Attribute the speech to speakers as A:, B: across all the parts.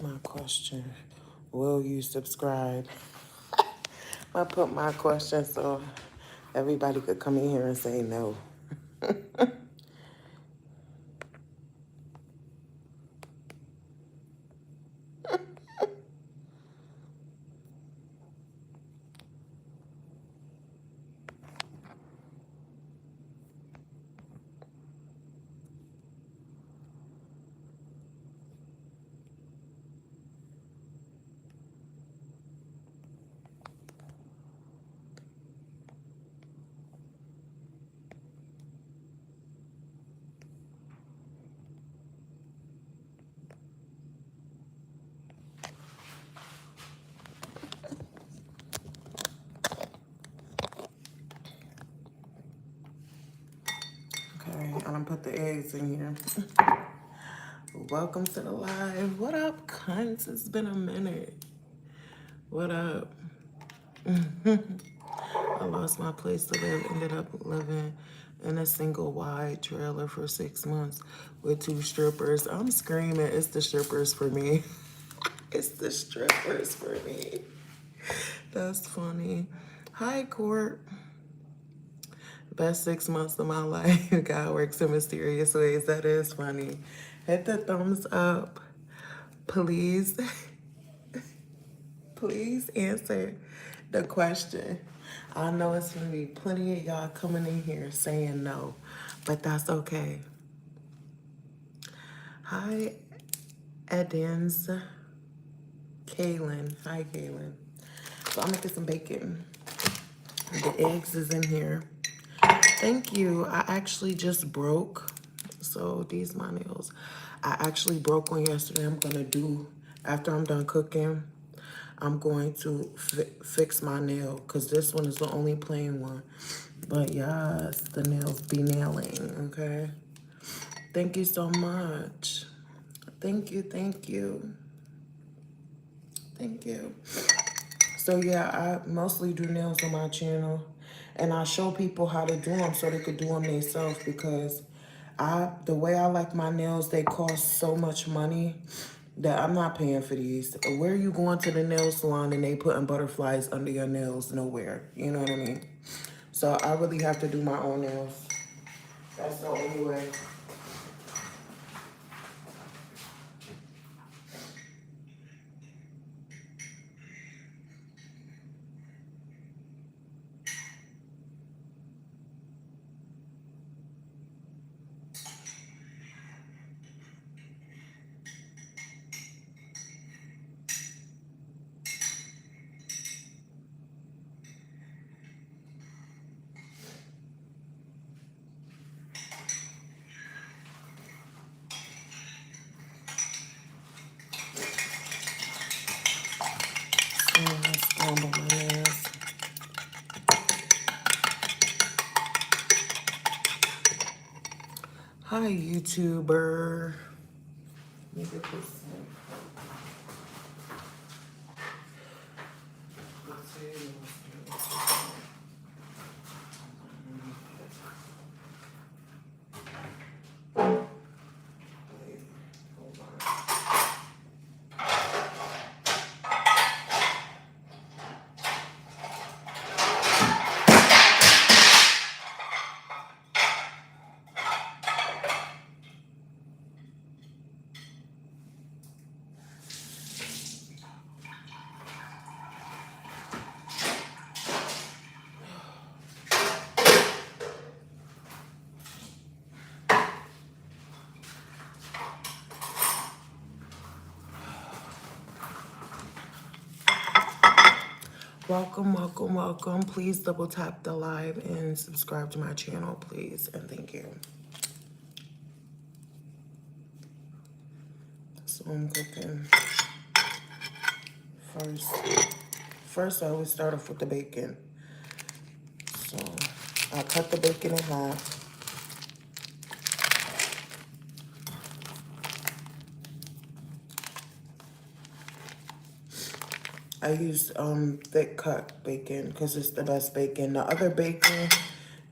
A: my question. Will you subscribe? I put my question so everybody could come in here and say no. Okay, I'm gonna put the eggs in here. Welcome to the live. What up, cunts? It's been a minute. What up? I lost my place to live, ended up living in a single wide trailer for 6 months with 2 strippers. I'm screaming, it's the strippers for me. It's the strippers for me. That's funny. Hi, Court. Best 6 months of my life. God works in mysterious ways. That is funny. Hit the thumbs up. Please, please answer the question. I know it's going to be plenty of y'all coming in here saying no, but that's okay. Hi, Edens. Kaylin. Hi, Kaylin. So I'm going to get some bacon. The eggs is in here. Thank you. I actually just broke. So these my nails. I actually broke one yesterday. I'm going to do, after I'm done cooking, I'm going to fix my nail because this one is the only plain one. But yes, the nails be nailing, okay? Thank you so much. Thank you, thank you. Thank you. So yeah, I mostly do nails on my channel. And I show people how to do them so they could do them themselves because the way I like my nails, they cost so much money that I'm not paying for these. Where are you going to the nail salon and they putting butterflies under your nails? Nowhere. You know what I mean? So I really have to do my own nails. That's the only way. Let's scramble my nails. Hi, YouTuber. Let me get this. Welcome, welcome, welcome. Please double tap the live and subscribe to my channel, please. And thank you. So I'm cooking first. First, I always start off with the bacon. So I cut the bacon in half. I use thick cut bacon because it's the best bacon. The other bacon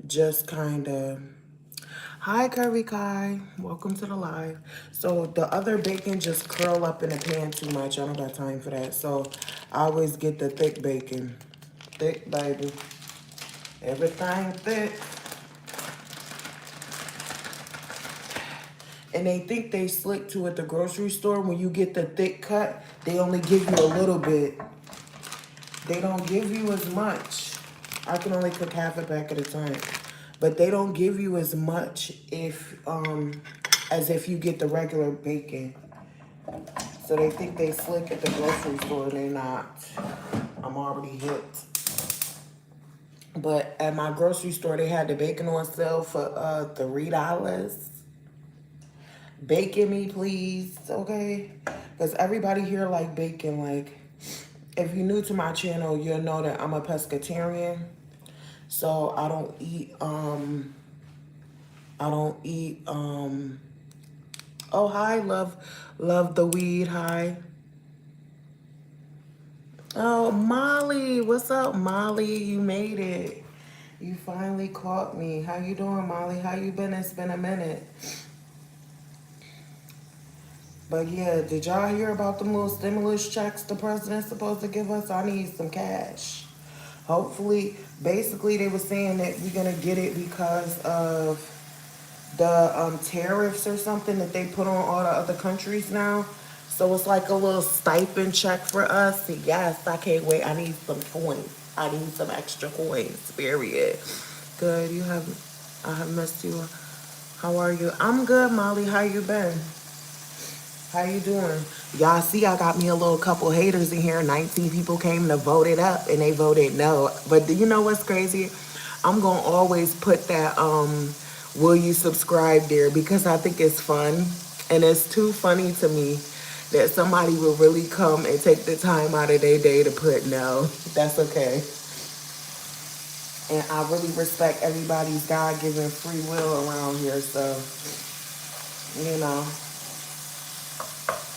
A: just kind of, Hi, Curvy Kai. Welcome to the live. So the other bacon just curl up in the pan too much. I don't got time for that. So I always get the thick bacon. Thick, baby. Everything thick. And they think they slick too at the grocery store. When you get the thick cut, they only give you a little bit. They don't give you as much. I can only cook half a pack at a time. But they don't give you as much if as if you get the regular bacon. So they think they slick at the grocery store and they're not. I'm already hit. But at my grocery store, they had the bacon on sale for $3. Bacon me, please, okay? Because everybody here like bacon. Like, if you're new to my channel, you'll know that I'm a pescatarian. So I don't eat, oh, hi, love the weed, hi. Oh, Molly, what's up, Molly? You made it. You finally caught me. How you doing, Molly? How you been? It's been a minute. But yeah, did y'all hear about the little stimulus checks the president's supposed to give us? I need some cash. Hopefully, basically they were saying that we're gonna get it because of the tariffs or something that they put on all the other countries now. So it's like a little stipend check for us. Yes, I can't wait. I need some coins. I need some extra coins, period. Good, I have missed you. How are you? I'm good, Molly. How you been? How you doing? Y'all see I got me a little couple haters in here. 19 people came to vote it up and they voted no. But do you know what's crazy? I'm gonna always put that will you subscribe there because I think it's fun. And it's too funny to me that somebody will really come and take the time out of their day to put no. That's okay. And I really respect everybody's God-given free will around here. So, you know.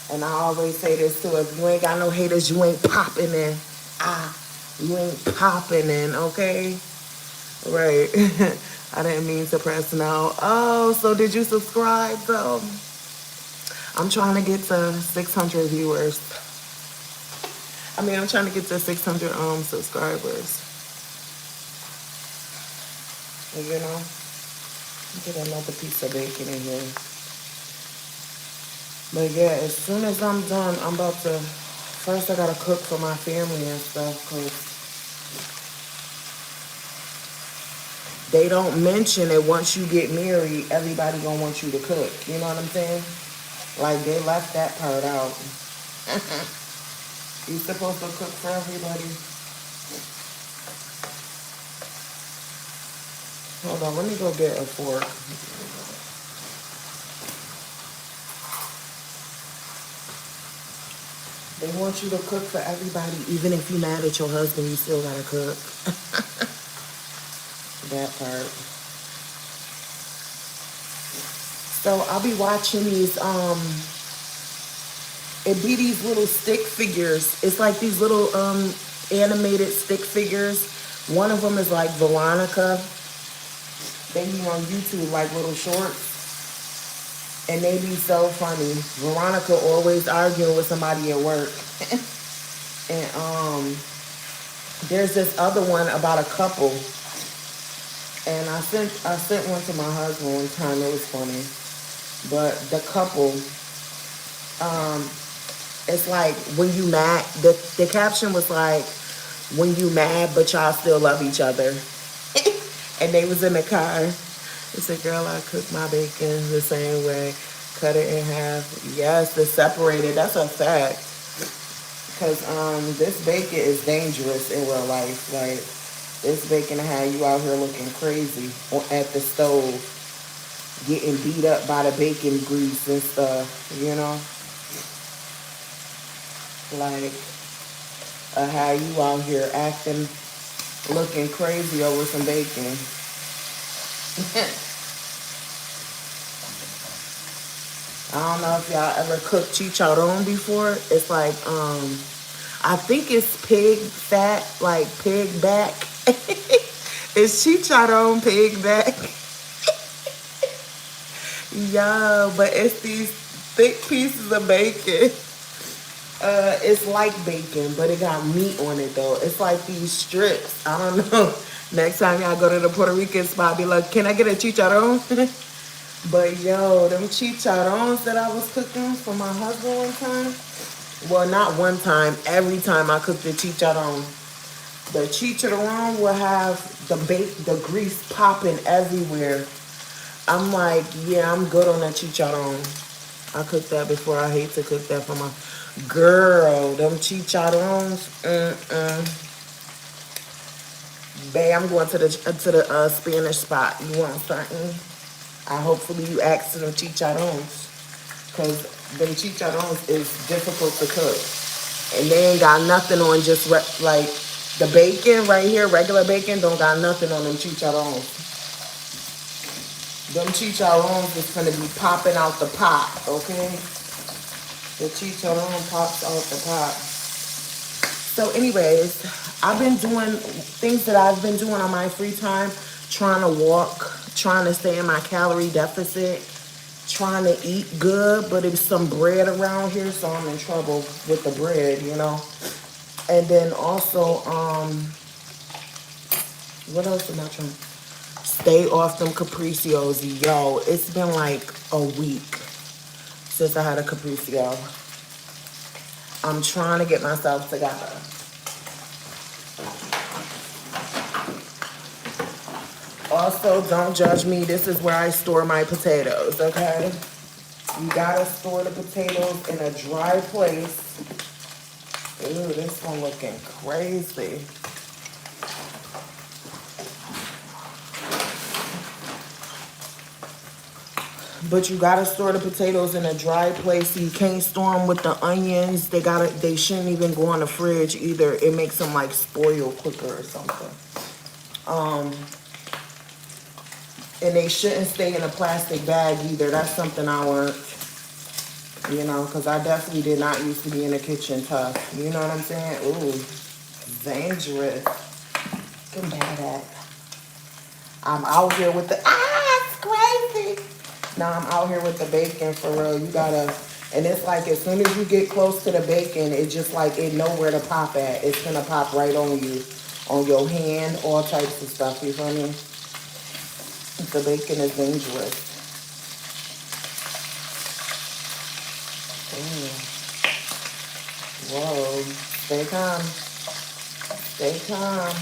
A: And I always say this too, if you ain't got no haters, you ain't popping in. You ain't popping in, okay? Right. I didn't mean to press no. Oh, so did you subscribe though? I'm trying to get to 600 viewers. I'm trying to get to 600 subscribers. You know? Get another piece of bacon in here. But yeah, as soon as I'm done, I'm about to, first I gotta cook for my family and stuff, cause they don't mention that once you get married, everybody gonna want you to cook. You know what I'm saying? Like, they left that part out. You supposed to cook for everybody. Hold on, let me go get a fork. They want you to cook for everybody, even if you're mad at your husband, you still gotta cook. That part. So I'll be watching these, it be these little stick figures. It's like these little animated stick figures. One of them is like Veronica. They be on YouTube like little shorts. And they be so funny. Veronica always arguing with somebody at work. And there's this other one about a couple. And I sent one to my husband one time. It was funny. But the couple, it's like when you mad. The caption was like, when you mad, but y'all still love each other. And they was in the car. It said, girl, I cook my bacon the same way. Cut it in half. Yes, it's separated. That's a fact. Because this bacon is dangerous in real life. Like, this bacon had you out here looking crazy at the stove. Getting beat up by the bacon grease and stuff, you know? Like, how you out here acting, looking crazy over some bacon. I don't know if y'all ever cooked chicharron before. It's like, I think it's pig fat, like pig back. It's chicharron pig back. Yeah, but it's these thick pieces of bacon. It's like bacon, but it got meat on it though. It's like these strips. I don't know. Next time y'all go to the Puerto Rican spot, be like, can I get a chicharron? But yo, them chicharrones that I was cooking for my husband one time. Well, not one time. Every time I cooked the chicharron, the chicharron will have the grease popping everywhere. I'm like, yeah, I'm good on that chicharron. I cooked that before. I hate to cook that for my girl. Them chicharrones, babe. I'm going to the Spanish spot. You want something? Hopefully you ask for them chicharrones, cause them chicharrones is difficult to cook, and they ain't got nothing on just like the bacon right here. Regular bacon don't got nothing on them chicharrones. Them chicharrones is gonna be popping out the pot, okay? The chicharron pops out the pot. So anyways, I've been doing things that I've been doing on my free time, trying to walk, trying to stay in my calorie deficit, trying to eat good, but there's some bread around here, so I'm in trouble with the bread, you know? And then also, what else am I trying? Stay off them Capricios. Yo, it's been like a week since I had a Capricio. I'm trying to get myself together. Also, don't judge me. This is where I store my potatoes, okay? You gotta store the potatoes in a dry place. Ooh, this one looking crazy. But you gotta store the potatoes in a dry place. You can't store them with the onions. They shouldn't even go on the fridge either. It makes them like spoil quicker or something. And they shouldn't stay in a plastic bag either. That's something I learned. You know, because I definitely did not used to be in the kitchen tough. You know what I'm saying? Ooh, dangerous. Get mad at. I'm out here with the, it's crazy. Now I'm out here with the bacon for real. You gotta, and it's like as soon as you get close to the bacon, it just like it know where to pop at. It's gonna pop right on you, on your hand, all types of stuff. You feel me? The bacon is dangerous. Whoa, stay calm. Stay calm.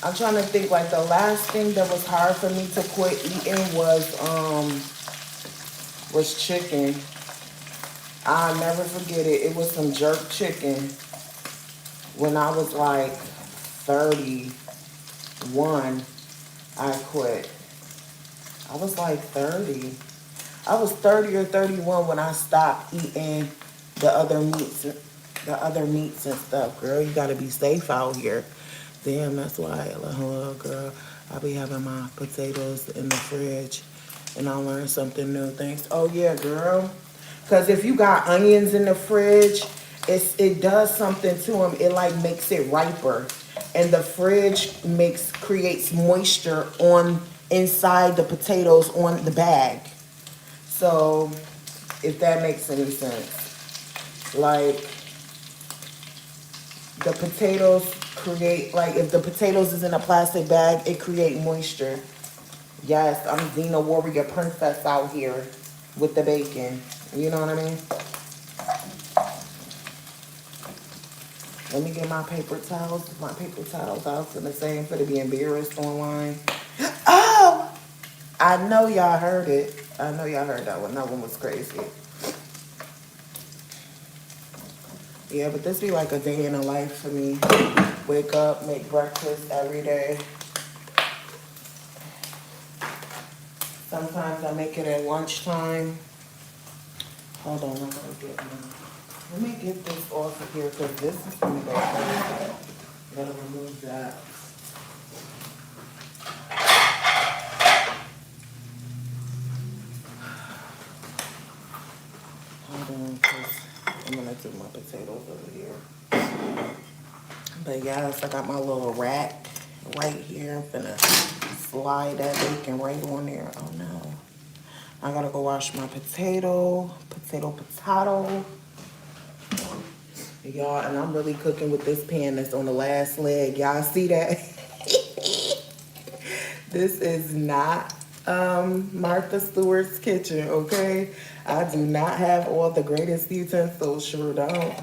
A: I'm trying to think, like the last thing that was hard for me to quit eating was chicken. I'll never forget it. It was some jerk chicken when I was like 31. I quit. I was like 30. I was 30 or 31 when I stopped eating the other meats and stuff. Girl, you gotta be safe out here. Damn, that's why, hello, girl. I be having my potatoes in the fridge, and I learned something new. Thanks. Oh yeah, girl. Cause if you got onions in the fridge, it does something to them. It like makes it riper, and the fridge creates moisture on inside the potatoes on the bag. So, if that makes any sense, like the potatoes create, like if the potatoes is in a plastic bag, it create moisture. Yes, I'm Xena Warrior Princess out here with the bacon. You know what I mean? Let me get my paper towels. My paper towels, I was gonna say, I'm gonna be embarrassed online. Oh! I know y'all heard it. I know y'all heard that one. That one was crazy. Yeah, but this be like a day in the life for me. Wake up, make breakfast every day. Sometimes I make it at lunchtime. Hold on, let me get this off of here because this is gonna go crazy. Gotta remove that. Hold on, because I'm gonna do my potatoes over here. But yes, I got my little rack right here. I'm finna slide that bacon right on there. Oh no. I gotta go wash my potato. Y'all, and I'm really cooking with this pan that's on the last leg. Y'all see that? This is not Martha Stewart's kitchen, okay? I do not have all the greatest utensils, sure don't.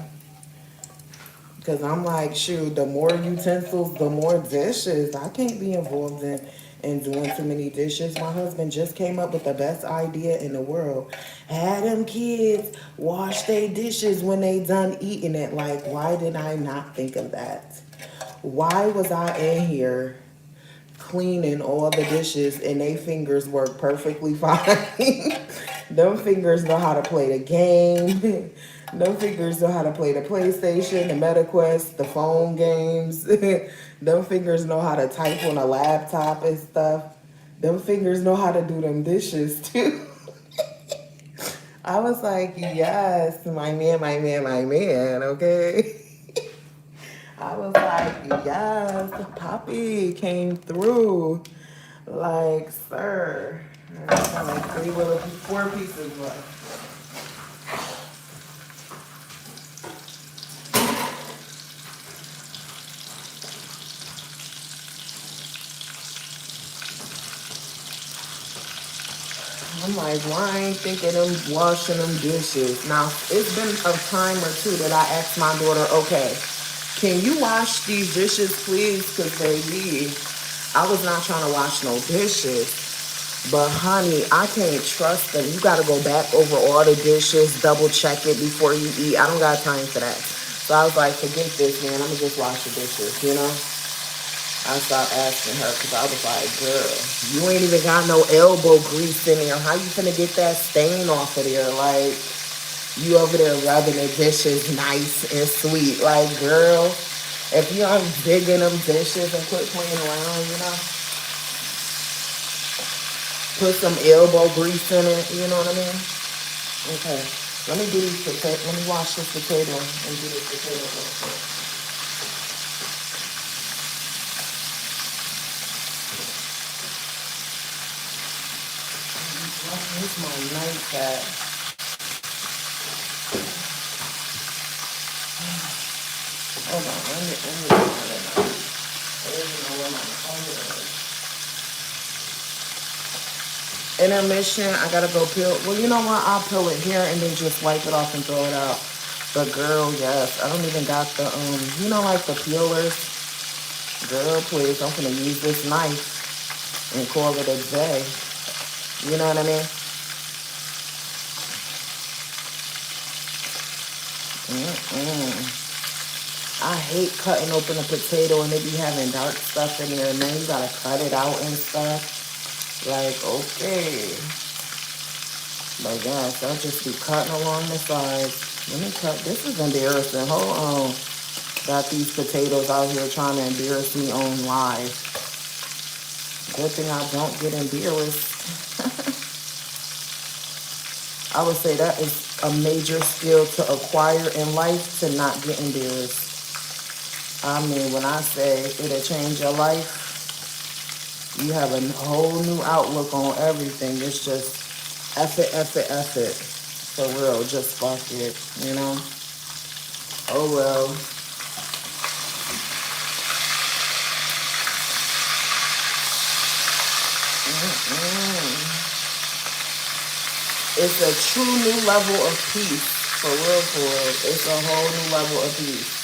A: Because I'm like, shoot, the more utensils, the more dishes. I can't be involved in doing too many dishes. My husband just came up with the best idea in the world. Had them kids wash their dishes when they done eating it. Like, why did I not think of that? Why was I in here cleaning all the dishes and they fingers work perfectly fine? Them fingers know how to play the game. Them fingers know how to play the PlayStation, the MetaQuest, the phone games. Them fingers know how to type on a laptop and stuff. Them fingers know how to do them dishes too. I was like, yes, my man, okay? I was like, yes, Poppy came through. Like, sir. I got like 4 pieces left. I'm like, why I ain't thinking them washing them dishes? Now, it's been a time or two that I asked my daughter, okay, can you wash these dishes, please? Because, baby, I was not trying to wash no dishes. But, honey, I can't trust them. You got to go back over all the dishes, double check it before you eat. I don't got time for that. So I was like, forget this, man. I'm going to just wash the dishes, you know? I stopped asking her because I was like, girl, you ain't even got no elbow grease in there. How you finna get that stain off of there? Like, you over there rubbing the dishes nice and sweet. Like, girl, if you aren't digging them dishes and quit playing around, you know, put some elbow grease in it, you know what I mean? Okay, let me do these potatoes. Let me wash this potato and do this potato real quick. Where's my nightpad? Hold on, let me do it. I don't even know where my phone is. Intermission, I gotta go peel. Well, you know what? I'll peel it here and then just wipe it off and throw it out. But girl, yes, I don't even got the, you know, like the peelers. Girl, please, I'm gonna use this knife and call it a day. You know what I mean? I hate cutting open a potato and they be having dark stuff in there and then you gotta cut it out and stuff. Like, okay. But yes, I'll just be cutting along the sides. Let me cut. This is embarrassing. Hold on. Got these potatoes out here trying to embarrass me on live. Good thing I don't get embarrassed. I would say that is a major skill to acquire in life, to not get embarrassed. I mean, when I say it'll change your life, you have a whole new outlook on everything. It's just F it. For real, just fuck it, you know? Oh well. It's a true new level of peace. For real, for real. It's a whole new level of peace.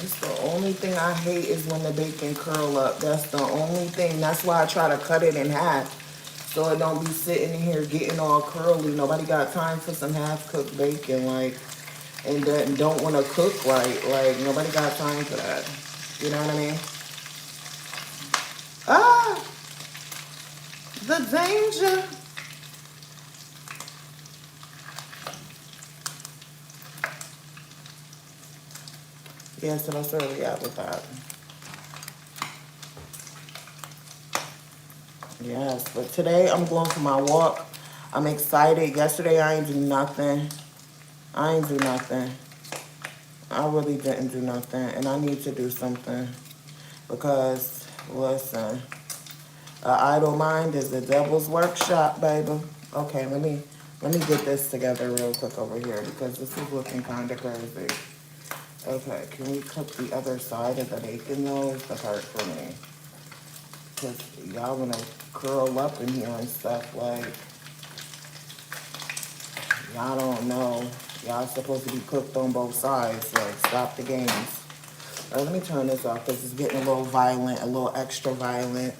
A: It's the only thing I hate is when the bacon curl up. That's the only thing. That's why I try to cut it in half. So it don't be sitting in here getting all curly. Nobody got time for some half-cooked bacon, like, and don't want to cook right. Like, nobody got time for that. You know what I mean? Ah! The danger. Yeah, so that's where we at with that. Yes, but today I'm going for my walk. I'm excited. Yesterday I ain't do nothing. I ain't do nothing. I really didn't do nothing, and I need to do something because, listen, an idle mind is the devil's workshop, baby. Okay, let me get this together real quick over here because this is looking kind of crazy. Okay, can we cook the other side of the bacon though? Is the part for me because y'all wanna curl up in here and stuff like y'all don't know. Y'all supposed to be cooked on both sides. Like stop the games. All right, let me turn this off because it's getting a little violent, a little extra violent.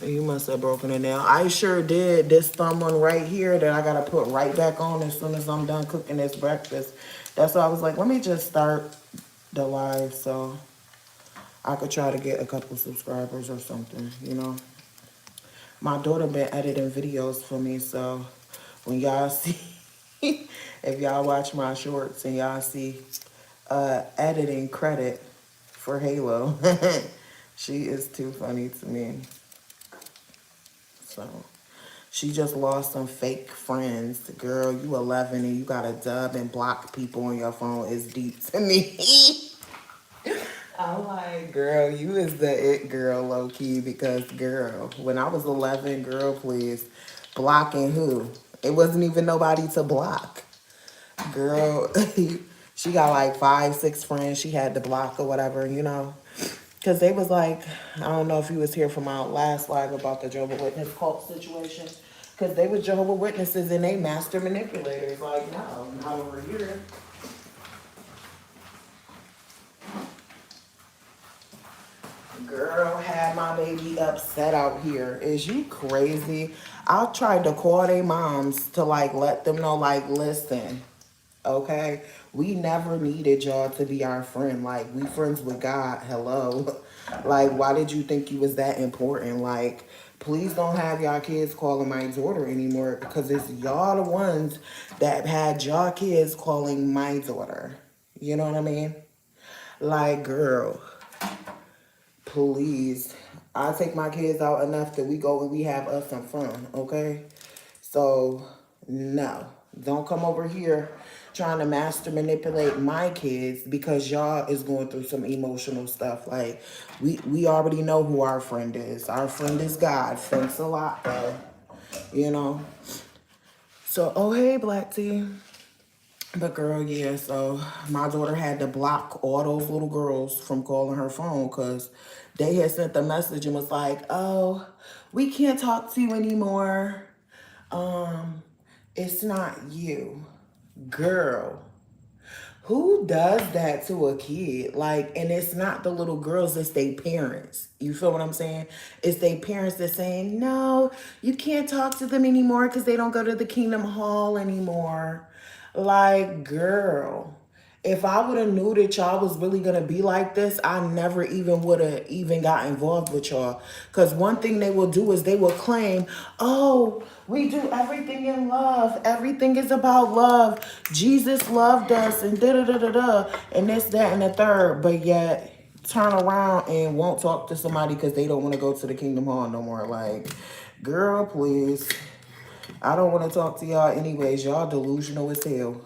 A: You must have broken it down. I sure did. This thumb one right here that I gotta put right back on as soon as I'm done cooking this breakfast. That's why I was like, let me just start the live so I could try to get a couple subscribers or something, you know. My daughter been editing videos for me, so when y'all see, if y'all watch my shorts and y'all see editing credit for Halo, she is too funny to me. So she just lost some fake friends. Girl, you 11 and you got to dub and block people on your phone is deep to me. I'm like, girl, you is the it girl, low key, because girl, when I was 11, girl, please, blocking who? It wasn't even nobody to block. Girl, she got like 5, 6 friends she had to block or whatever, you know. Because they was like, I don't know if you was here for my last live about the Jehovah's Witness cult situation. Because they were Jehovah's Witnesses and they master manipulators. Like, no, not over here. Girl had my baby upset out here. Is you crazy? I tried to call their moms to like let them know, like, listen, okay? We never needed y'all to be our friend. Like, we friends with God. Hello. Like, why did you think you was that important? Like, please don't have y'all kids calling my daughter anymore because it's y'all the ones that had y'all kids calling my daughter. You know what I mean? Like, girl, please. I take my kids out enough that we go and we have us some fun, okay? So, no. Don't come over here trying to master manipulate my kids because y'all is going through some emotional stuff. Like, we already know who our friend is. Our friend is God. Thanks a lot, though. You know? So, oh, hey, Black Tea. But girl, yeah, so my daughter had to block all those little girls from calling her phone because they had sent the message and was like, oh, we can't talk to you anymore. It's not you. Girl, who does that to a kid? Like, and it's not the little girls, it's their parents. You feel what I'm saying? It's their parents that saying, no, you can't talk to them anymore because they don't go to the Kingdom Hall anymore. Like, girl, if I would have knew that y'all was really gonna be like this, I never even would have even got involved with y'all. Cause one thing they will do is they will claim, oh, we do everything in love. Everything is about love. Jesus loved us and da da da da da and this, that, and the third. But yet turn around and won't talk to somebody because they don't want to go to the Kingdom Hall no more. Like, girl, please. I don't want to talk to y'all anyways. Y'all delusional as hell.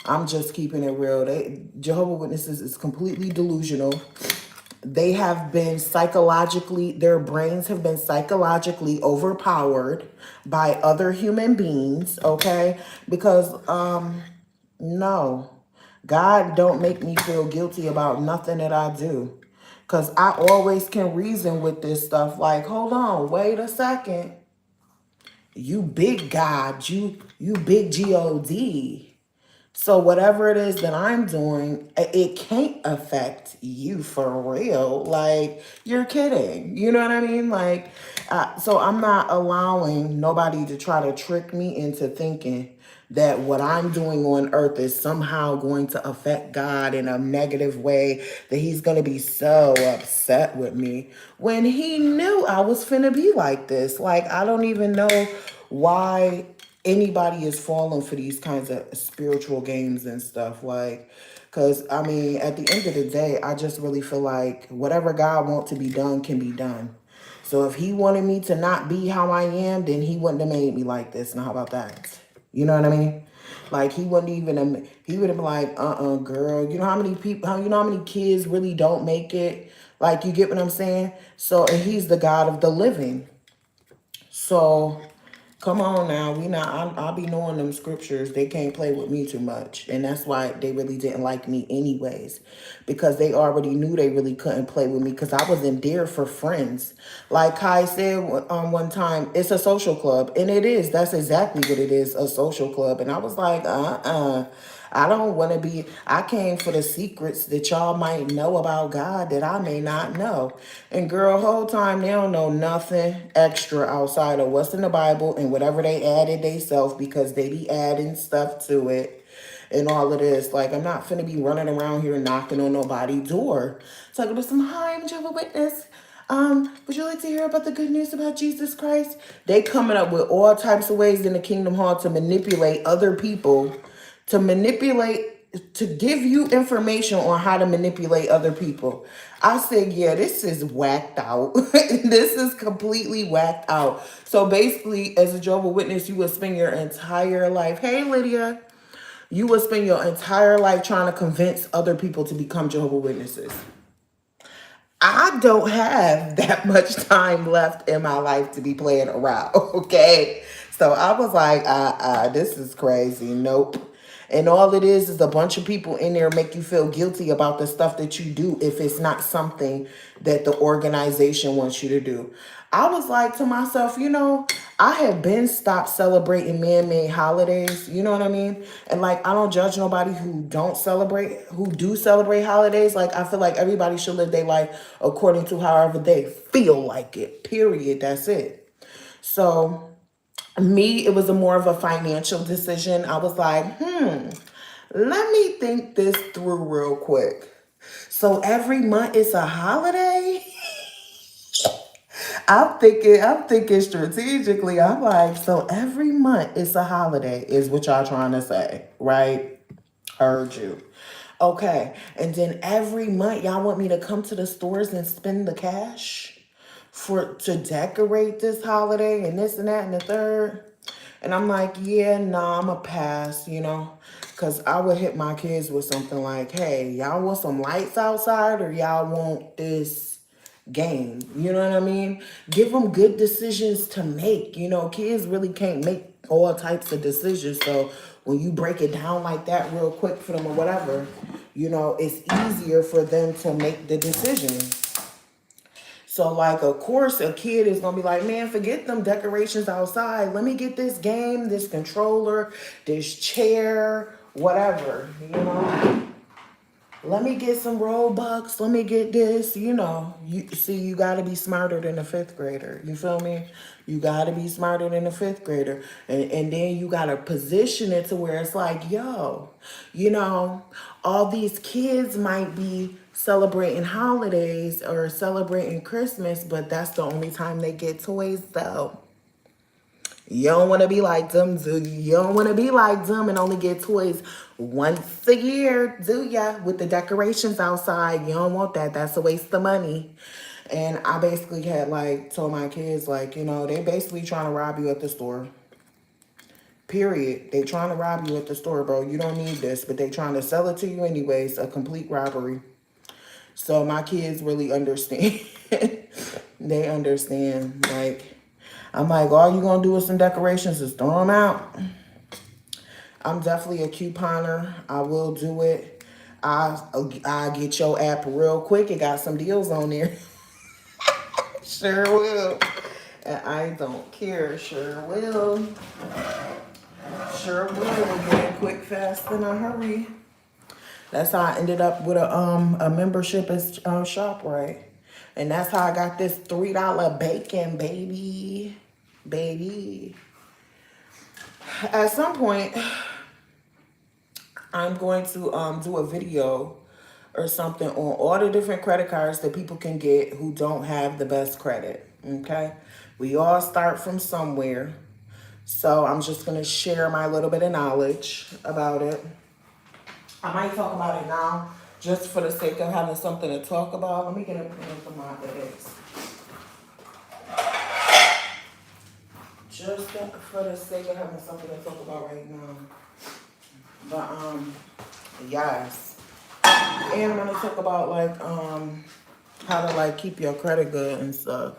A: I'm just keeping it real. Jehovah's Witnesses is completely delusional. They have been psychologically, their brains have been psychologically overpowered by other human beings, okay? Because, no, God don't make me feel guilty about nothing that I do. Because I always can reason with this stuff like, hold on, wait a second. You big God, you big God. So whatever it is that I'm doing, it can't affect you for real. Like, you're kidding. You know what I mean? Like, so I'm not allowing nobody to try to trick me into thinking that what I'm doing on earth is somehow going to affect God in a negative way, that he's going to be so upset with me when he knew I was finna be like this. Like, I don't even know why anybody is falling for these kinds of spiritual games and stuff. Like, because I mean, at the end of the day, I just really feel like whatever God wants to be done can be done. So if he wanted me to not be how I am, then he wouldn't have made me like this. Now, how about that? You know what I mean? Like, he wouldn't even, he would have been like, girl, you know how many people, you know how many kids really don't make it? Like, you get what I'm saying? So, and he's the God of the living. So, come on now. I'll be knowing them scriptures. They can't play with me too much. And that's why they really didn't like me anyways. Because they already knew they really couldn't play with me because I wasn't there for friends. Like Kai said one time, it's a social club. And it is. That's exactly what it is, a social club. And I was like, I don't want to be, I came for the secrets that y'all might know about God that I may not know. And girl, whole time they don't know nothing extra outside of what's in the Bible and whatever they added they self because they be adding stuff to it and all of this. Like, I'm not finna be running around here knocking on nobody's door. Talking about some, hi, I'm Jehovah's Witness. Would you like to hear about the good news about Jesus Christ? They coming up with all types of ways in the Kingdom Hall to manipulate other people, to give you information on how to manipulate other people. I said, yeah, this is whacked out. This is completely whacked out. So basically, as a Jehovah's Witness, you would spend your entire life, hey, Lydia, you would spend your entire life trying to convince other people to become Jehovah's Witnesses. I don't have that much time left in my life to be playing around, okay? So I was like, this is crazy. Nope. And all it is a bunch of people in there make you feel guilty about the stuff that you do if it's not something that the organization wants you to do. I was like to myself, I have been stopped celebrating man-made holidays. You know what I mean? And like, I don't judge nobody who do celebrate holidays. Like, I feel like everybody should live their life according to however they feel like it. Period. That's it. So me, it was more of a financial decision. I was like, let me think this through real quick. So every month it's a holiday? I'm thinking strategically. I'm like, so every month it's a holiday is what y'all trying to say, right? Heard you. Okay. And then every month y'all want me to come to the stores and spend the cash to decorate this holiday and this and that and the third. And I'm like, yeah, nah, I'm a pass, because I would hit my kids with something like, hey, y'all want some lights outside or y'all want this game? You know what I mean? Give them good decisions to make. Kids really can't make all types of decisions. So when you break it down like that real quick for them or whatever, it's easier for them to make the decision. So, like, of course, a kid is going to be like, man, forget them decorations outside. Let me get this game, this controller, this chair, whatever, Let me get some Robux. Let me get this, You got to be smarter than a fifth grader. You feel me? You got to be smarter than a fifth grader. And then you got to position it to where it's like, yo, all these kids might be celebrating holidays or celebrating Christmas, but that's the only time they get toys, though. You don't want to be like them, do you? You don't want to be like them and only get toys once a year, do ya? With the decorations outside. You don't want that. That's a waste of money. And I basically had told my kids, they basically trying to rob you at the store. Period. They trying to rob you at the store, bro. You don't need this, but they trying to sell it to you anyways. A complete robbery. So my kids really understand. They understand. I'm like, all you gonna do with some decorations is throw them out. I'm definitely a couponer. I will do it. I'll get your app real quick. It got some deals on there. Sure will. And I don't care. Sure will. Sure will. Get it quick, fast, in a hurry. That's how I ended up with a membership at ShopRite. And that's how I got this $3 bacon, baby. Baby. At some point, I'm going to do a video or something on all the different credit cards that people can get who don't have the best credit, okay? We all start from somewhere. So I'm just going to share my little bit of knowledge about it. I might talk about it now just for the sake of having something to talk about. Let me get a pen for my eggs. just for the sake of having something to talk about right now. But yes. And I'm gonna talk about like how to like keep your credit good and stuff.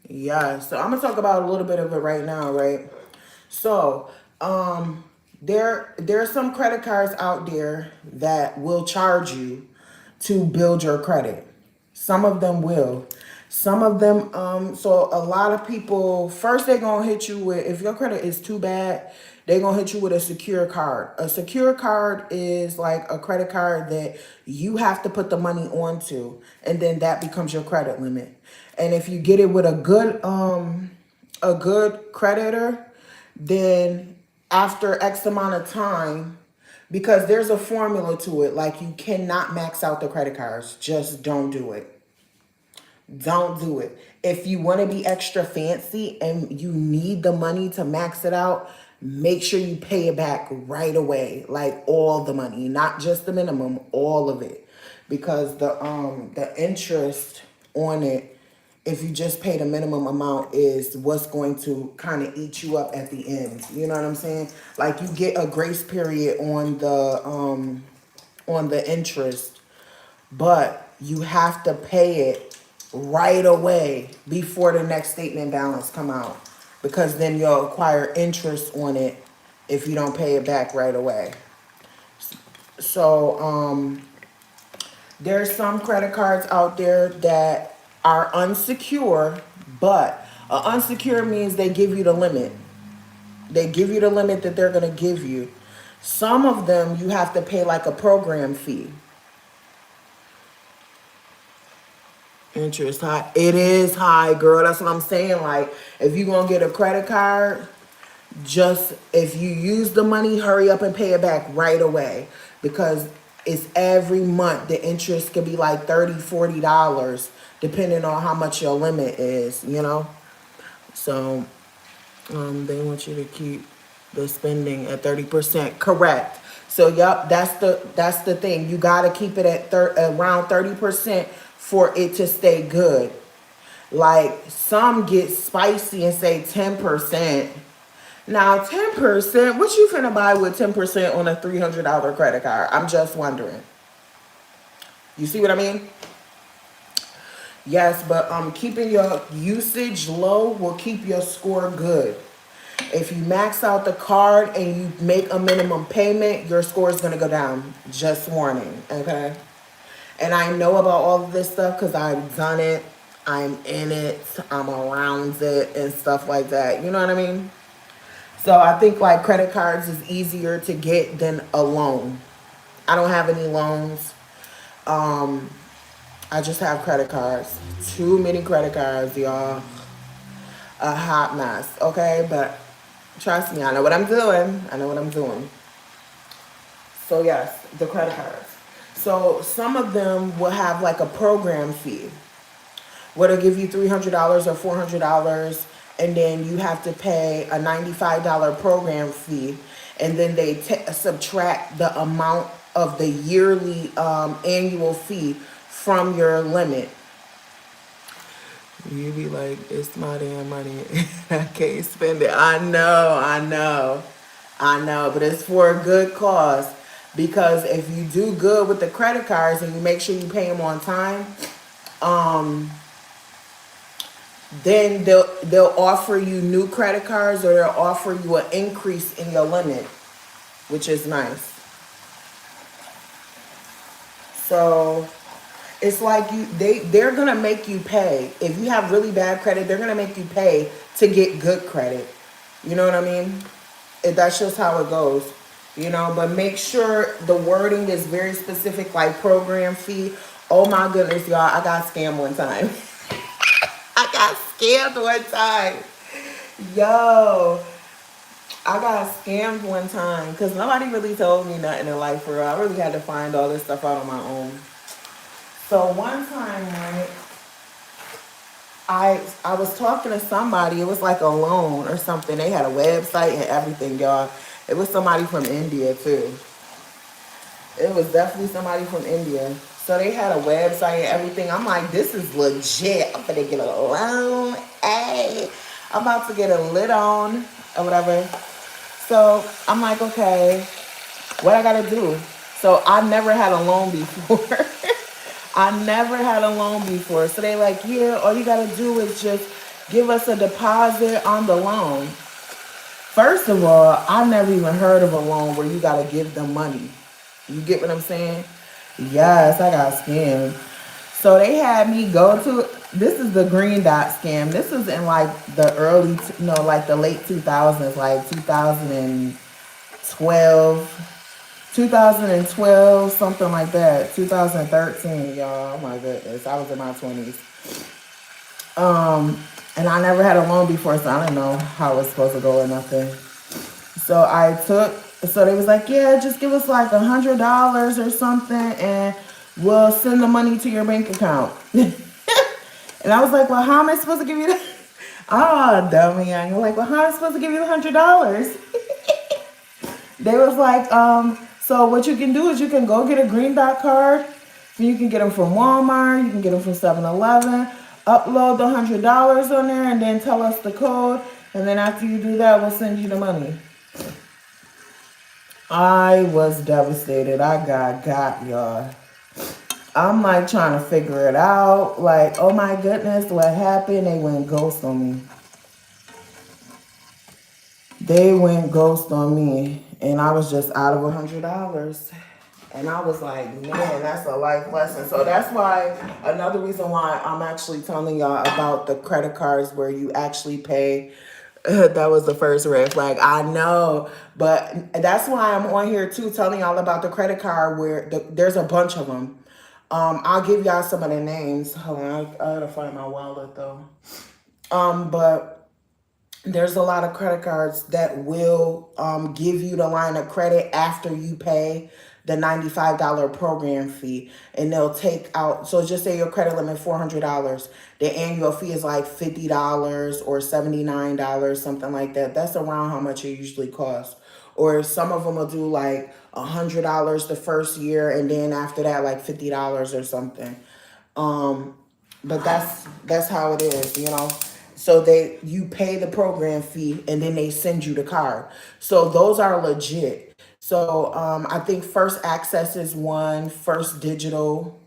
A: Yeah, so I'm gonna talk about a little bit of it right now, right? So, there's some credit cards out there that will charge you to build your credit. Some of them will. Some of them, so a lot of people, first they're gonna hit you with, if your credit is too bad, they're gonna hit you with a secure card. A secure card is like a credit card that you have to put the money onto, and then that becomes your credit limit. And if you get it with a good creditor, then after X amount of time, because there's a formula to it, like you cannot max out the credit cards. Just don't do it. Don't do it. If you want to be extra fancy and you need the money to max it out, make sure you pay it back right away. Like all the money, not just the minimum, all of it. Because the interest on it, if you just pay the minimum amount, is what's going to kind of eat you up at the end. You know what I'm saying? Like you get a grace period on the interest, but you have to pay it right away before the next statement balance come out, because then you'll acquire interest on it if you don't pay it back right away. So there's some credit cards out there that are unsecure, but unsecure means they give you the limit. They give you the limit that they're going to give you. Some of them you have to pay like a program fee. Interest high. It is high, girl. That's what I'm saying. Like, if you're going to get a credit card, just if you use the money, hurry up and pay it back right away, because it's every month. The interest could be like $30, $40 depending on how much your limit is, you know. So they want you to keep the spending at 30%. Correct. So yep, that's the thing. You got to keep it at around 30% for it to stay good. Like some get spicy and say 10%. Now, 10%, what you finna buy with 10% on a $300 credit card? I'm just wondering. You see what I mean? Yes, but keeping your usage low will keep your score good. If you max out the card and you make a minimum payment, your score is gonna go down. Just warning, okay? And I know about all of this stuff because I've done it. I'm in it. I'm around it and stuff like that. You know what I mean? So I think like credit cards is easier to get than a loan. I don't have any loans. I just have credit cards. Too many credit cards, y'all. A hot mess, okay? But trust me, I know what I'm doing. I know what I'm doing. So yes, the credit cards. So some of them will have like a program fee where they'll give you $300 or $400, and then you have to pay a $95 program fee, and then they subtract the amount of the yearly annual fee from your limit. You be like, it's my damn money. I can't spend it. I know, but it's for a good cause. Because if you do good with the credit cards and you make sure you pay them on time, then they'll offer you new credit cards, or they'll offer you an increase in your limit, which is nice. So it's like they're gonna make you pay. If you have really bad credit, they're gonna make you pay to get good credit. You know what I mean? That's just how it goes. You know, but make sure the wording is very specific, like program fee. Oh my goodness, y'all, I got scammed one time. I got scammed one time. Yo, I got scammed one time because nobody really told me nothing in life for real. I really had to find all this stuff out on my own. So one time, right, I was talking to somebody. It was like a loan or something. They had a website and everything, y'all. It was somebody from India too. It was definitely somebody from India. So they had a website and everything. I'm like, this is legit. I'm gonna get a loan. Hey, I'm about to get a lid on or whatever. So I'm like, okay, what I gotta do? So I never had a loan before. I never had a loan before. So they like, yeah, all you gotta do is just give us a deposit on the loan. First of all, I never even heard of a loan where you gotta give them money. You get what I'm saying? Yes, I got scammed. So they had me go to, this is the green dot scam. This was in like the early, no, like the late 2000s, like 2012, something like that. 2013, y'all. Oh my goodness. I was in my 20s. And I never had a loan before, so I didn't know how it was supposed to go or nothing. So they was like, yeah, just give us like $100 or something and we'll send the money to your bank account. And I was like, well, how am I supposed to give you that? Oh, dummy. I'm like, well, how am I supposed to give you the $100? They was like, so what you can do is you can go get a green dot card. You can get them from Walmart. You can get them from 7-Eleven. Upload the $100 on there and then tell us the code. And then after you do that, we'll send you the money. I was devastated. I got y'all. I'm like trying to figure it out. Like, oh my goodness, what happened? They went ghost on me. They went ghost on me. And I was just out of $100. And I was like, man, that's a life lesson. So that's why, another reason why I'm actually telling y'all about the credit cards where you actually pay. That was the first red flag. I know. But that's why I'm on here too, telling y'all about the credit card where there's a bunch of them. I'll give y'all some of the names. Hold on, I gotta find my wallet though. But there's a lot of credit cards that will give you the line of credit after you pay the $95 program fee, and they'll take out, so just say your credit limit $400, the annual fee is like $50 or $79, something like that. That's around how much it usually costs. Or some of them will do like $100 the first year, and then after that like $50 or something. But that's how it is, you know. So you pay the program fee and then they send you the card. So those are legit. So I think First Access is one, First Digital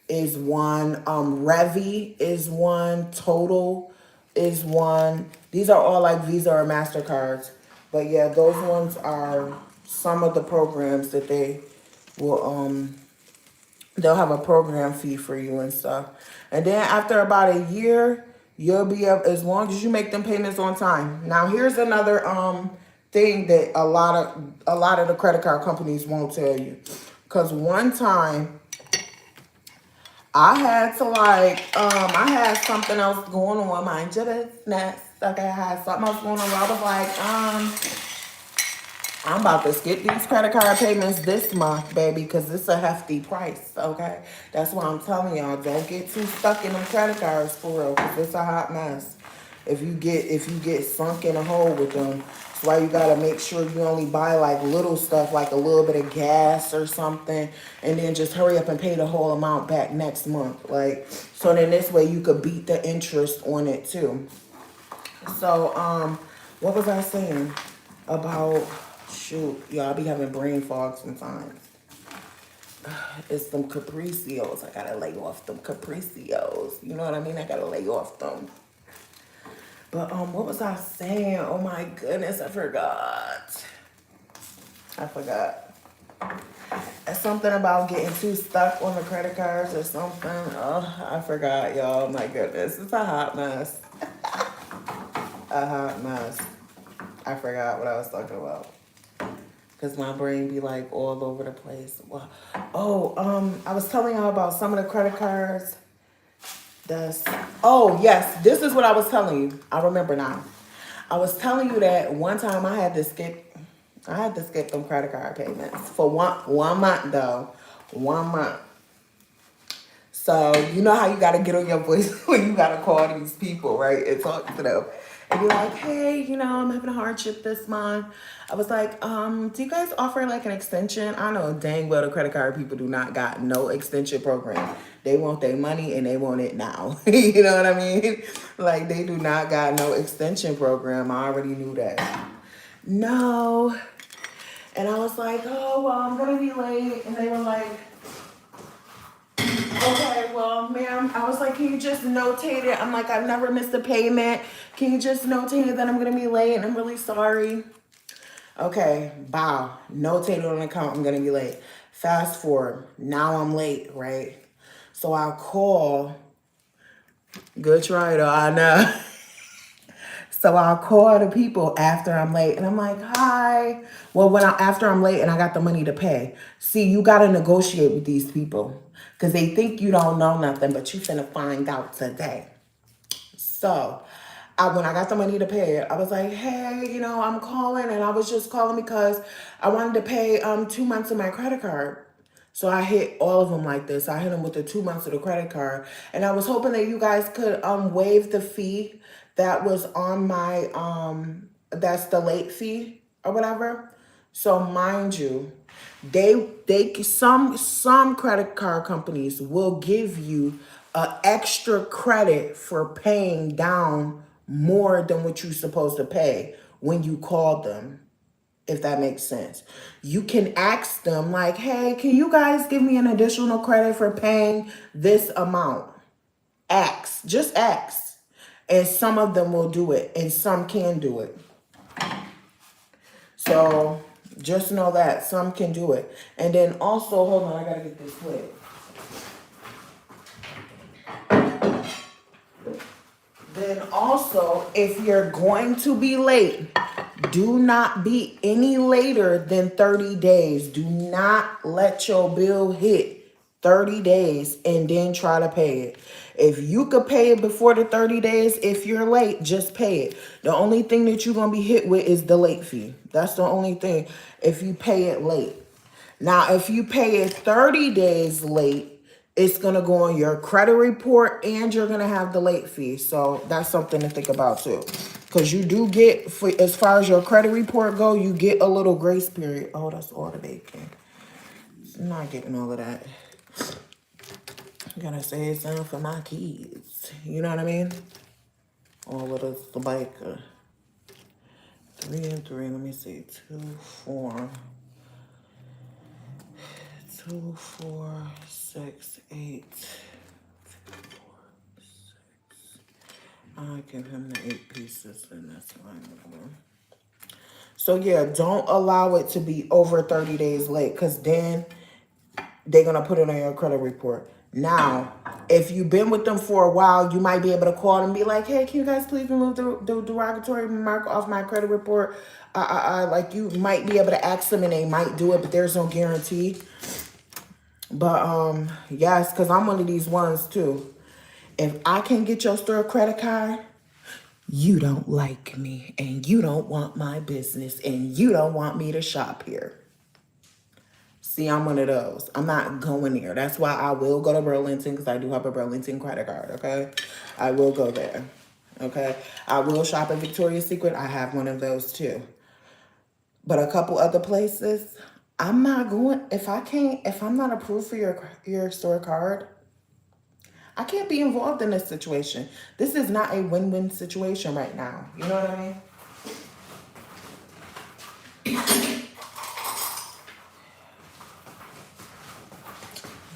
A: is one, Revy is one, Total is one. These are all like Visa or MasterCards. But yeah, those ones are some of the programs that they will they'll have a program fee for you and stuff. And then after about a year, you'll be up as long as you make them payments on time. Now here's another thing that a lot of the credit card companies won't tell you. Cause one time I had to I had something else going on, mind your business. Okay, I had something else going on where I was like, I'm about to skip these credit card payments this month, baby, because it's a hefty price, okay? That's why I'm telling y'all, don't get too stuck in them credit cards for real, because it's a hot mess. If you get sunk in a hole with them, that's why you gotta make sure you only buy like little stuff, like a little bit of gas or something, and then just hurry up and pay the whole amount back next month. Like, so then this way you could beat the interest on it too. So, what was I saying about... Shoot, y'all be having brain fog sometimes. It's them Capricios. I gotta lay off them Capricios. You know what I mean? I gotta lay off them. But what was I saying? Oh my goodness, I forgot. It's something about getting too stuck on the credit cards or something. Oh, I forgot, y'all. Oh my goodness, it's a hot mess. A hot mess. I forgot what I was talking about. Because my brain be like all over the place. Well, I was telling y'all about some of the credit cards. Oh, yes. This is what I was telling you. I remember now. I was telling you that one time I had to skip them credit card payments for one month, though. 1 month. So, you know how you got to get on your voice when you got to call these people, right? And talk to them. and be like, hey, you know, I'm having a hardship this month. I was like, do you guys offer like an extension? I know dang well the credit card people do not got no extension program. They want their money and they want it now. You know what I mean? Like they do not got no extension program. I already knew that. No. And I was like, oh, well, I'm going to be late. And they were like, okay, well, ma'am, I was like, can you just notate it? I'm like, I've never missed a payment. Can you just notate it that I'm going to be late and I'm really sorry? Okay, bow. Notate it on the account. I'm going to be late. Fast forward. Now I'm late, right? So I call. Good try, though. I know. So I'll call the people after I'm late and I'm like, hi. Well, after I'm late and I got the money to pay. See, you got to negotiate with these people because they think you don't know nothing, but you finna find out today. So when I got the money to pay it, I was like, hey, you know, I'm calling and I was just calling because I wanted to pay 2 months of my credit card. So I hit all of them like this. I hit them with the 2 months of the credit card. And I was hoping that you guys could waive the fee that was on my, that's the late fee or whatever. So mind you, some credit card companies will give you extra credit for paying down more than what you're supposed to pay when you call them, if that makes sense. You can ask them like, hey, can you guys give me an additional credit for paying this amount? Just ask. And some of them will do it and some can do it. So just know that some can do it. And then also, hold on, I gotta get this quick. Then also, if you're going to be late, do not be any later than 30 days. Do not let your bill hit 30 days and then try to pay it. If you could pay it before the 30 days, if you're late, just pay it. The only thing that you're going to be hit with is the late fee. That's the only thing if you pay it late. Now, if you pay it 30 days late, it's going to go on your credit report and you're going to have the late fee. So that's something to think about too. Because you do get, as far as your credit report go, you get a little grace period. Oh, that's all the bacon. I'm not getting all of that. I gotta save some for my kids. You know what I mean? All of this, the bacon. 3 and 3, let me see. 2, 4. 2, 4, 6, 8. 2, 4, 6. I give him the 8 pieces, and that's fine. So yeah, don't allow it to be over 30 days late, because then they're gonna put it on your credit report. Now, if you've been with them for a while, you might be able to call them and be like, hey, can you guys please remove the derogatory mark off my credit report? Like you might be able to ask them and they might do it, but there's no guarantee. But yes, because I'm one of these ones too. If I can get your store credit card, you don't like me and you don't want my business and you don't want me to shop here. See, I'm one of those. I'm not going there. That's why I will go to Burlington because I do have a Burlington credit card, okay? I will go there, okay? I will shop at Victoria's Secret. I have one of those too. But a couple other places, I'm not going. If I'm not approved for your store card, I can't be involved in this situation. This is not a win-win situation right now. You know what I mean?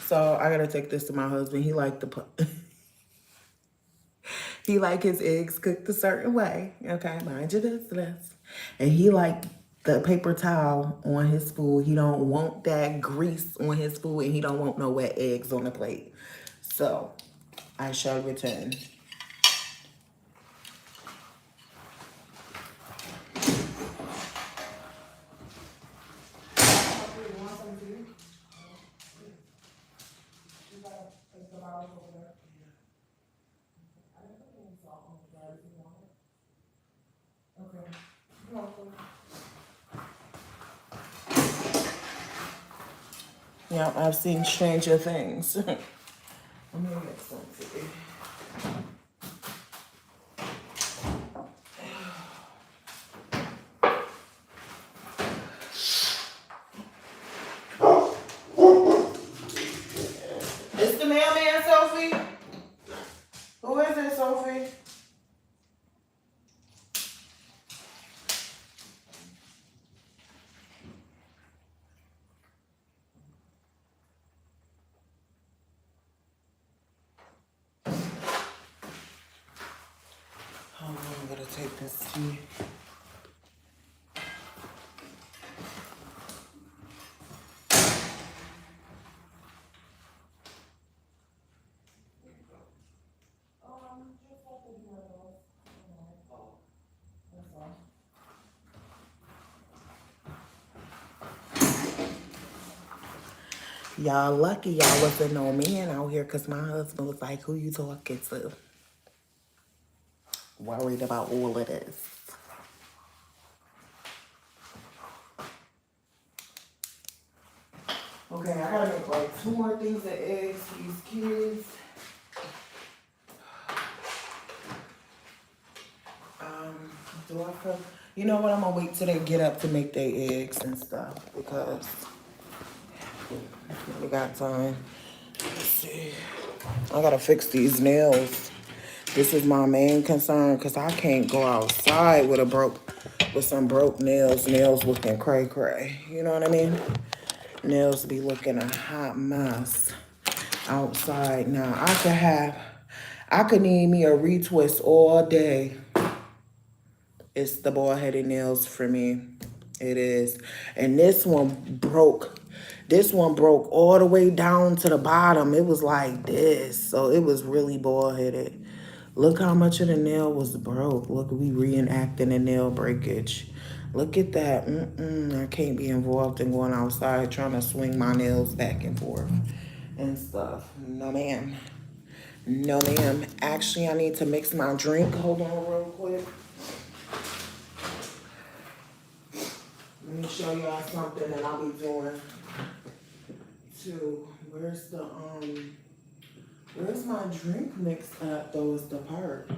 A: So I gotta take this to my husband. He like he like his eggs cooked a certain way. Okay, mind your business. And he like the paper towel on his food. He don't want that grease on his food, and he don't want no wet eggs on the plate. So I shall return. Yeah, I've seen stranger things. Let me get something. take this tea. Y'all lucky y'all wasn't no man out here because my husband was like, who you talking to? Worried about all of this. Okay, I gotta make like 2 more things of eggs for these kids. Do I feel, you know what, I'm gonna wait till they get up to make their eggs and stuff because we got time. Let's see. I gotta fix these nails. This is my main concern because I can't go outside with some broke nails. Nails looking cray cray. You know what I mean? Nails be looking a hot mess outside. Now I could need me a retwist all day. It's the bald-headed nails for me. It is. And this one broke. This one broke all the way down to the bottom. It was like this. So it was really bald-headed. Look how much of the nail was broke. Look, we reenacting the nail breakage. Look at that. I can't be involved in going outside trying to swing my nails back and forth and stuff. No, ma'am. No, ma'am. Actually, I need to mix my drink. Hold on real quick. Let me show y'all something that I'll be doing too. Where's my drink mixed up though is the part.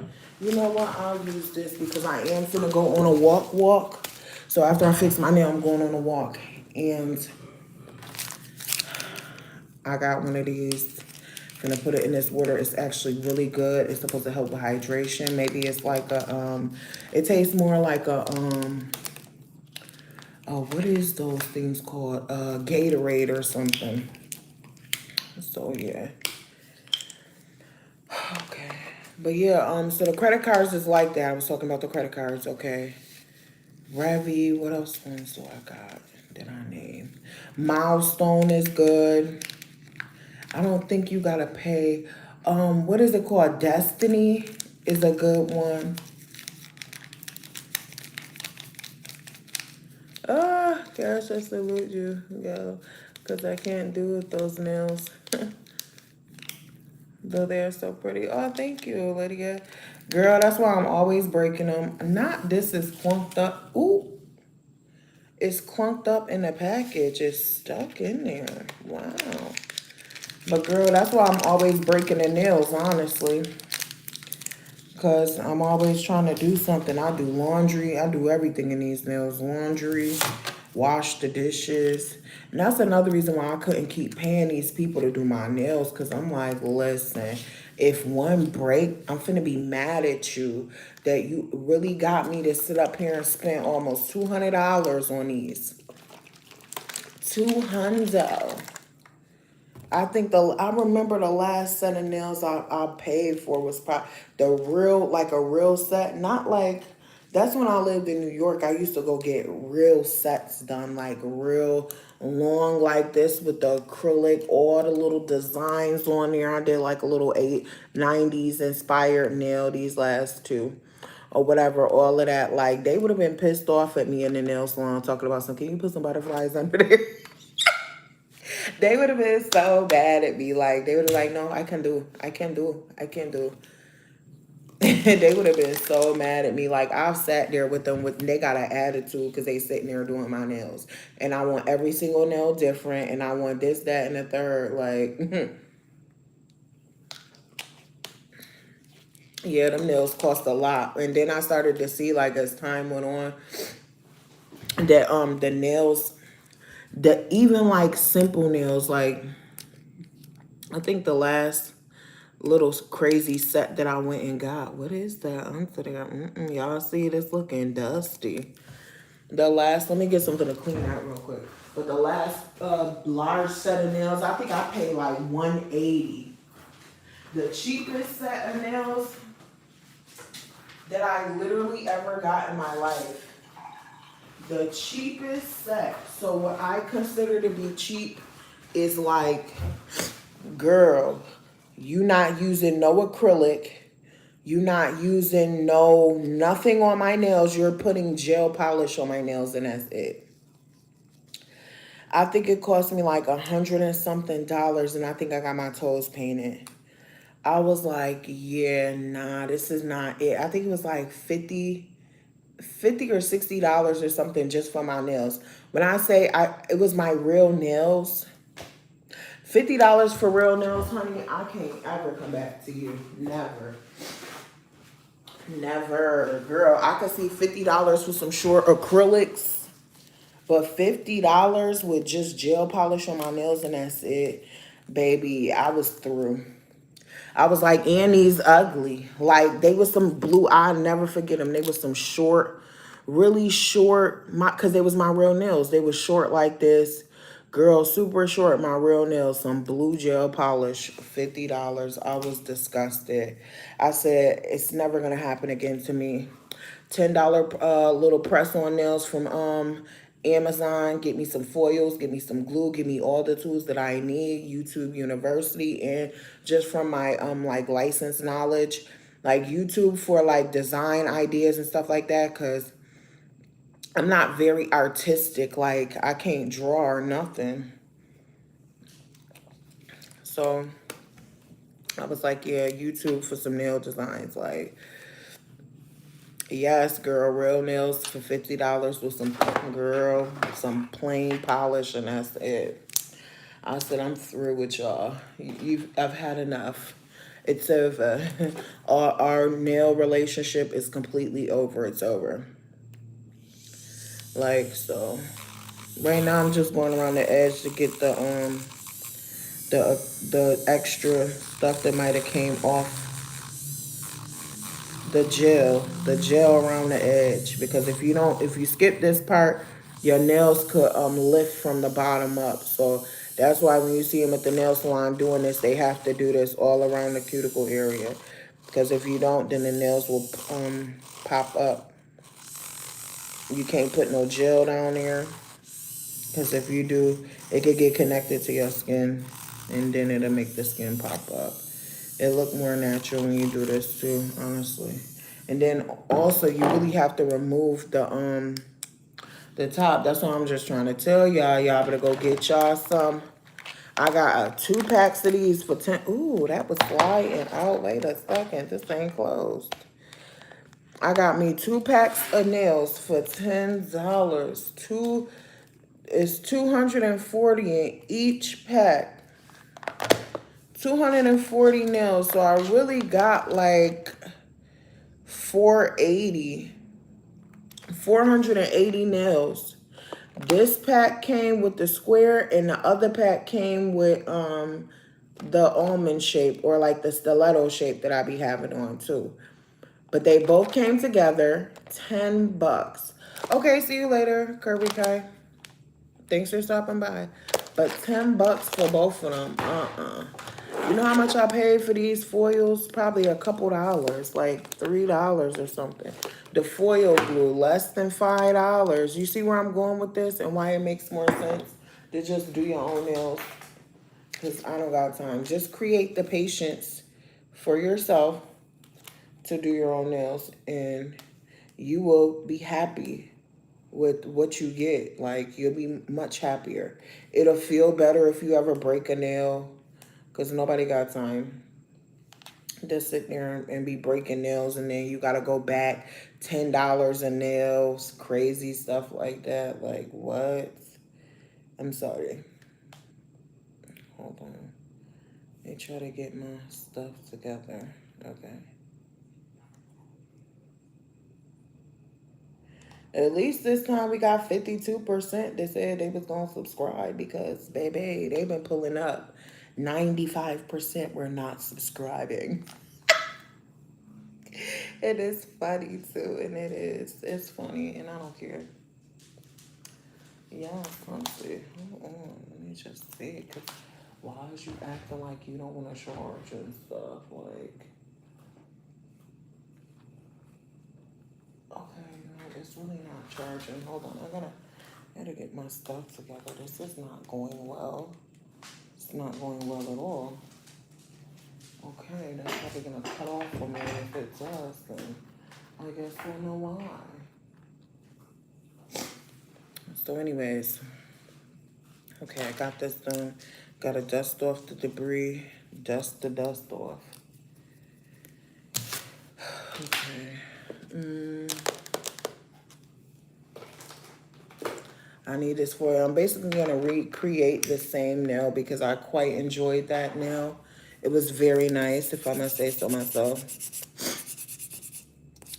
A: You know what, I'll use this because I am gonna go on a walk. So after I fix my nail, I'm going on a walk. And I got one of these. Gonna put it in this water. It's actually really good. It's supposed to help with hydration. Maybe it's like a, it tastes more like a, oh, what is those things called? Gatorade or something. So yeah. Okay. But yeah, so the credit cards is like that. I was talking about the credit cards, okay. Ravi, what else ones do I got that I name? Milestone is good. I don't think you gotta pay. What is it called? Destiny is a good one. Gosh, I salute you, yo, because I can't do with those nails. Though they're so pretty. Oh, thank you, Lydia. Girl, that's why I'm always breaking them. Not this is clunked up. Ooh. It's clunked up in the package. It's stuck in there. Wow. But girl, that's why I'm always breaking the nails, honestly. Because I'm always trying to do something. I do laundry. I do everything in these nails. Laundry, wash the dishes. And that's another reason why I couldn't keep paying these people to do my nails. Because I'm like, listen, if one break, I'm finna be mad at you that you really got me to sit up here and spend almost $200 on these. $200. I remember the last set of nails I paid for was probably a real set. Not like, that's when I lived in New York. I used to go get real sets done, like real long like this with the acrylic, all the little designs on there. I did like a little 90s inspired nail, these last two. Or whatever, all of that. Like, they would have been pissed off at me in the nail salon talking about can you put some butterflies under there? They would have been so bad at me. Like, they would have like, no, I can do. They would have been so mad at me. Like, I've sat there with them they got an attitude because they sitting there doing my nails. And I want every single nail different. And I want this, that, and the third. Like, yeah, them nails cost a lot. And then I started to see, like, as time went on, that the nails, even like simple nails, like, I think the last little crazy set that I went and got. What is that? I'm sitting there. Y'all see this looking dusty. Let me get something to clean out real quick. But the last large set of nails, I think I paid like $180. The cheapest set of nails that I literally ever got in my life. The cheapest set. So what I consider to be cheap is like, girl, you not using no acrylic. You not using nothing on my nails. You're putting gel polish on my nails and that's it. I think it cost me like $100 and something, and I think I got my toes painted. I was like, yeah, nah, this is not it. I think it was like 50 or $60 or something just for my nails. When I say it was my real nails, $50 for real nails, honey, I can't ever come back to you. Never. Never. Girl, I could see $50 for some short acrylics, but $50 with just gel polish on my nails and that's it. Baby, I was through. I was like, Annie's ugly. Like, they was some blue, I'll never forget them. They was some short, really short, because they was my real nails. They was short like this. Girl, super short, my real nails. Some blue gel polish, $50. I was disgusted. I said, it's never going to happen again to me. $10 little press-on nails from Amazon. Get me some foils, get me some glue, give me all the tools that I need. YouTube University, and just from my like license knowledge, like YouTube for like design ideas and stuff like that, because I'm not very artistic. Like, I can't draw or nothing. So I was like, yeah, YouTube for some nail designs. Like, yes, girl, real nails for $50 with some plain polish, and that's it. I said, I'm through with y'all. I've had enough. It's over. Our nail relationship is completely over. It's over. Like, so right now I'm just going around the edge to get the extra stuff that might have came off the gel around the edge, because if you skip this part, your nails could lift from the bottom up. So that's why when you see them at the nail salon doing this, they have to do this all around the cuticle area, because if you don't, then the nails will pop up. You can't put no gel down there, because if you do, it could get connected to your skin, and then it'll make the skin pop up. It look more natural when you do this too, honestly. And then also you really have to remove the top. That's what I'm just trying to tell y'all. Y'all better go get y'all some. I got 2 packs of these for 10. Ooh, that was flying out. Wait a second. This ain't closed. I got me 2 packs of nails for $10. It's 240 in each pack. 240 nails. So I really got like 480 nails. This pack came with the square, and the other pack came with the almond shape, or like the stiletto shape that I be having on too. But they both came together. $10. Okay, see you later, Kirby Kai. Thanks for stopping by. But $10 for both of them. You know how much I paid for these foils? Probably a couple dollars, like $3 or something. The foil glue, less than $5. You see where I'm going with this and why it makes more sense to just do your own nails? Because I don't got time. Just create the patience for yourself to do your own nails, and you will be happy with what you get. Like, you'll be much happier. It'll feel better if you ever break a nail, because nobody got time to sit there and be breaking nails, and then you got to go back $10 a nails, crazy stuff like that. Like, what? I'm sorry. Hold on. Let me try to get my stuff together. Okay. At least this time we got 52% that said they was going to subscribe, because, baby, they've been pulling up. 95% were not subscribing. It is funny, too, and it is. It's funny, and I don't care. Yeah, honestly. Hold on. Let me just see. Cause why is you acting like you don't want to charge and stuff? Like, really not charging. Hold on, I gotta get my stuff together. This is not going well. It's not going well at all. Okay, that's probably gonna cut off for me. If it does, then I guess we'll know why. So anyways, okay, I got this done. Gotta dust off the debris. Dust the dust off. Okay. I need this for you. I'm basically gonna recreate the same nail because I quite enjoyed that nail. It was very nice, if I must say so myself.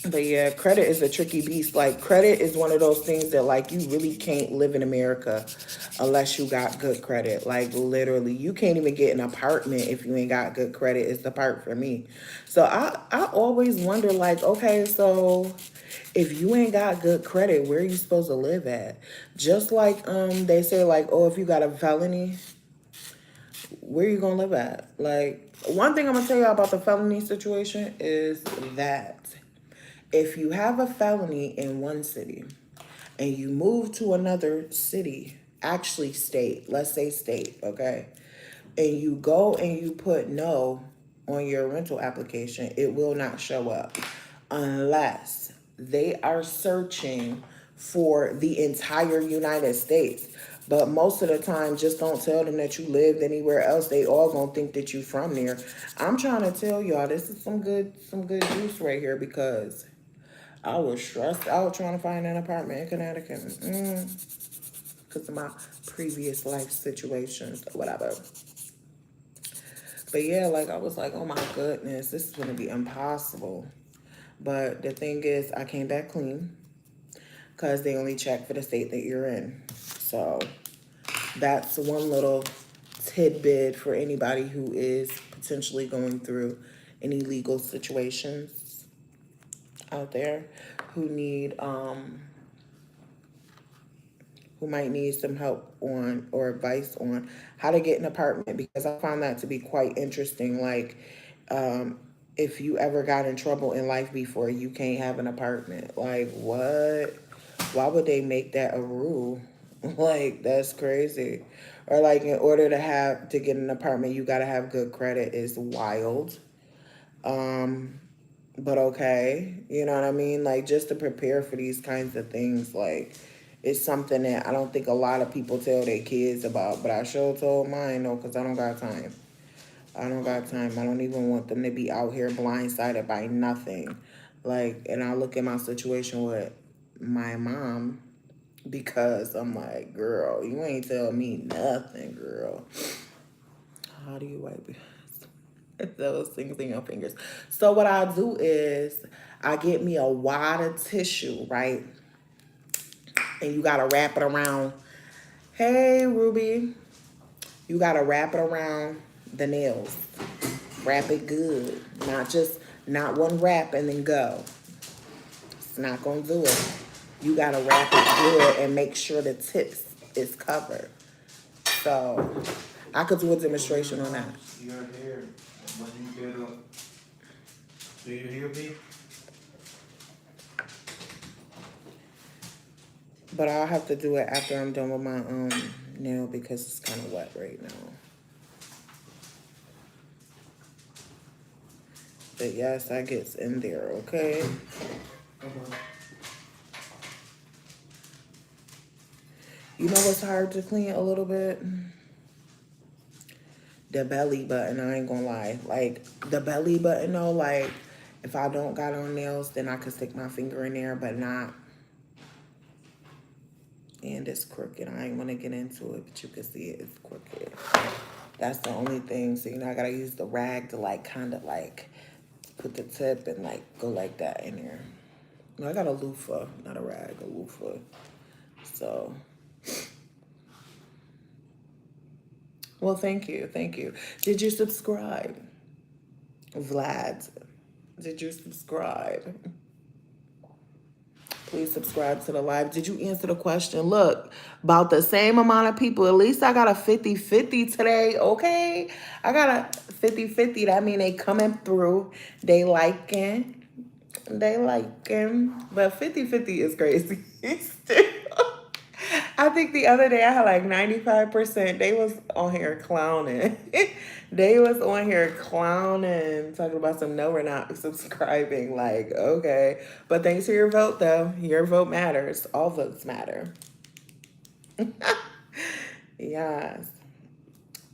A: But yeah, credit is a tricky beast. Like, credit is one of those things that, like, you really can't live in America unless you got good credit. Like, literally, you can't even get an apartment if you ain't got good credit. Is the part for me. So I always wonder, like, okay, so if you ain't got good credit, where are you supposed to live at? Just like they say, like, oh, if you got a felony, where you gonna live at? Like, one thing I'm gonna tell you about the felony situation is that if you have a felony in one city and you move to another city, actually state, let's say state, okay, and you go and you put no on your rental application, it will not show up unless they are searching for the entire United States. But most of the time, just don't tell them that you lived anywhere else. They all gonna think that you from there. I'm trying to tell y'all, this is some good juice right here, because I was stressed out trying to find an apartment in Connecticut because of my previous life situations or whatever. But yeah, like, I was like, oh my goodness, this is going to be impossible. But the thing is, I came back clean because they only check for the state that you're in. So that's one little tidbit for anybody who is potentially going through any legal situations out there, who need who might need some help on or advice on how to get an apartment, because I found that to be quite interesting. Like, if you ever got in trouble in life before, you can't have an apartment. Like, what? Why would they make that a rule? Like, that's crazy. Or like, in order to get an apartment, you gotta have good credit is wild. But okay, you know what I mean? Like, just to prepare for these kinds of things, like, it's something that I don't think a lot of people tell their kids about, but I sure told mine, though, because I don't got time. I don't got time. I don't even want them to be out here blindsided by nothing. Like, and I look at my situation with my mom, because I'm like, girl, you ain't tell me nothing, girl. How do you wipe those things in your fingers? So what I do is I get me a wad of tissue, right? And you gotta wrap it around. Hey, Ruby. You gotta wrap it around the nails. Wrap it good. Not one wrap and then go. It's not gonna do it. You gotta wrap it good and make sure the tips is covered. So I could do a demonstration on that.
B: Your hair, when you get up, do you hear me?
A: But I'll have to do it after I'm done with my nail, because it's kind of wet right now. But yes, that gets in there, okay? You know what's hard to clean a little bit? The belly button, I ain't gonna lie. Like, the belly button, though, like, if I don't got on nails, then I could stick my finger in there, but not. And it's crooked. I ain't gonna get into it, but you can see it's crooked. That's the only thing. So, I gotta use the rag to, like, kind of, like, put the tip and, like, go like that in there. No, I got a loofah, not a rag, a loofah. So, well, thank you. Did you subscribe? Vlad, did you subscribe? Please subscribe to the live. Did you answer the question? Look, about the same amount of people. At least I got a 50-50 today, okay? I got a 50-50. That means they coming through. They liking. They like him. But 50-50 is crazy. Still. I think the other day I had like 95%. They was on here clowning. They was on here clowning, talking about some no, we're not subscribing. Like, okay. But thanks for your vote though. Your vote matters. All votes matter. Yes.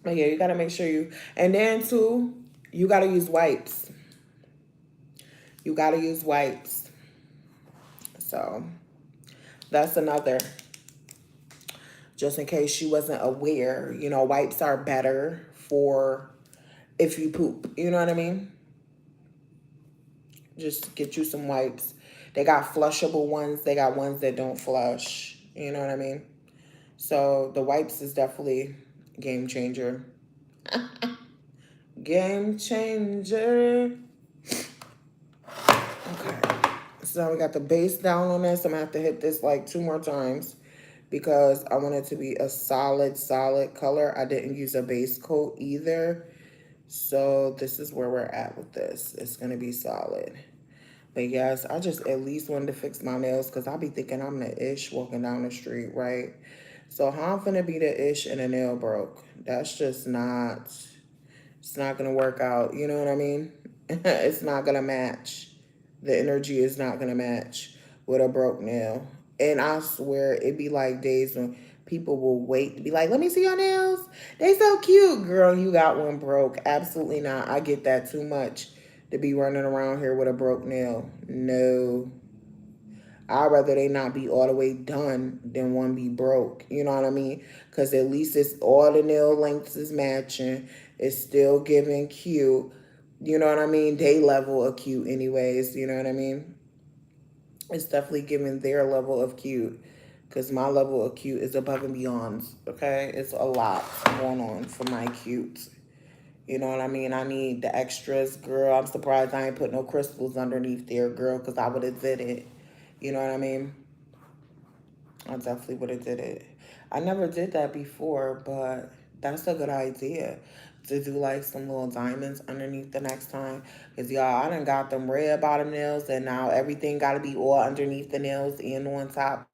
A: But yeah, you gotta make sure you, and then too, you gotta use wipes. You gotta use wipes. So that's another, just in case she wasn't aware, wipes are better for if you poop. You know what I mean? Just get you some wipes. They got flushable ones. They got ones that don't flush. You know what I mean? So the wipes is definitely game changer. Game changer. Okay. So we got the base down on this. I'm going to have to hit this like 2 more times because I want it to be a solid color. I didn't use a base coat either. So this is where we're at with this. It's going to be solid. But yes, I just at least wanted to fix my nails because I be thinking I'm the ish walking down the street, right? So how I'm finna be the ish and a nail broke? That's just not, it's not gonna work out. You know what I mean? It's not gonna match. The energy is not gonna match with a broke nail. And I swear it be like days when people will wait to be like, let me see your nails. They so cute. Girl, you got one broke. Absolutely not. I get that too much to be running around here with a broke nail. No. I'd rather they not be all the way done than one be broke. You know what I mean? Because at least it's all the nail lengths is matching. It's still giving cute. You know what I mean? They level of cute anyways. You know what I mean? It's definitely giving their level of cute. Because my level of cute is above and beyond. Okay? It's a lot going on for my cute. You know what I mean? I need the extras, girl. I'm surprised I ain't put no crystals underneath there, girl, because I would have did it. You know what I mean? I definitely would have did it. I never did that before, but that's a good idea to do like some little diamonds underneath the next time. Because y'all, I done got them red bottom nails and now everything got to be all underneath the nails and on top.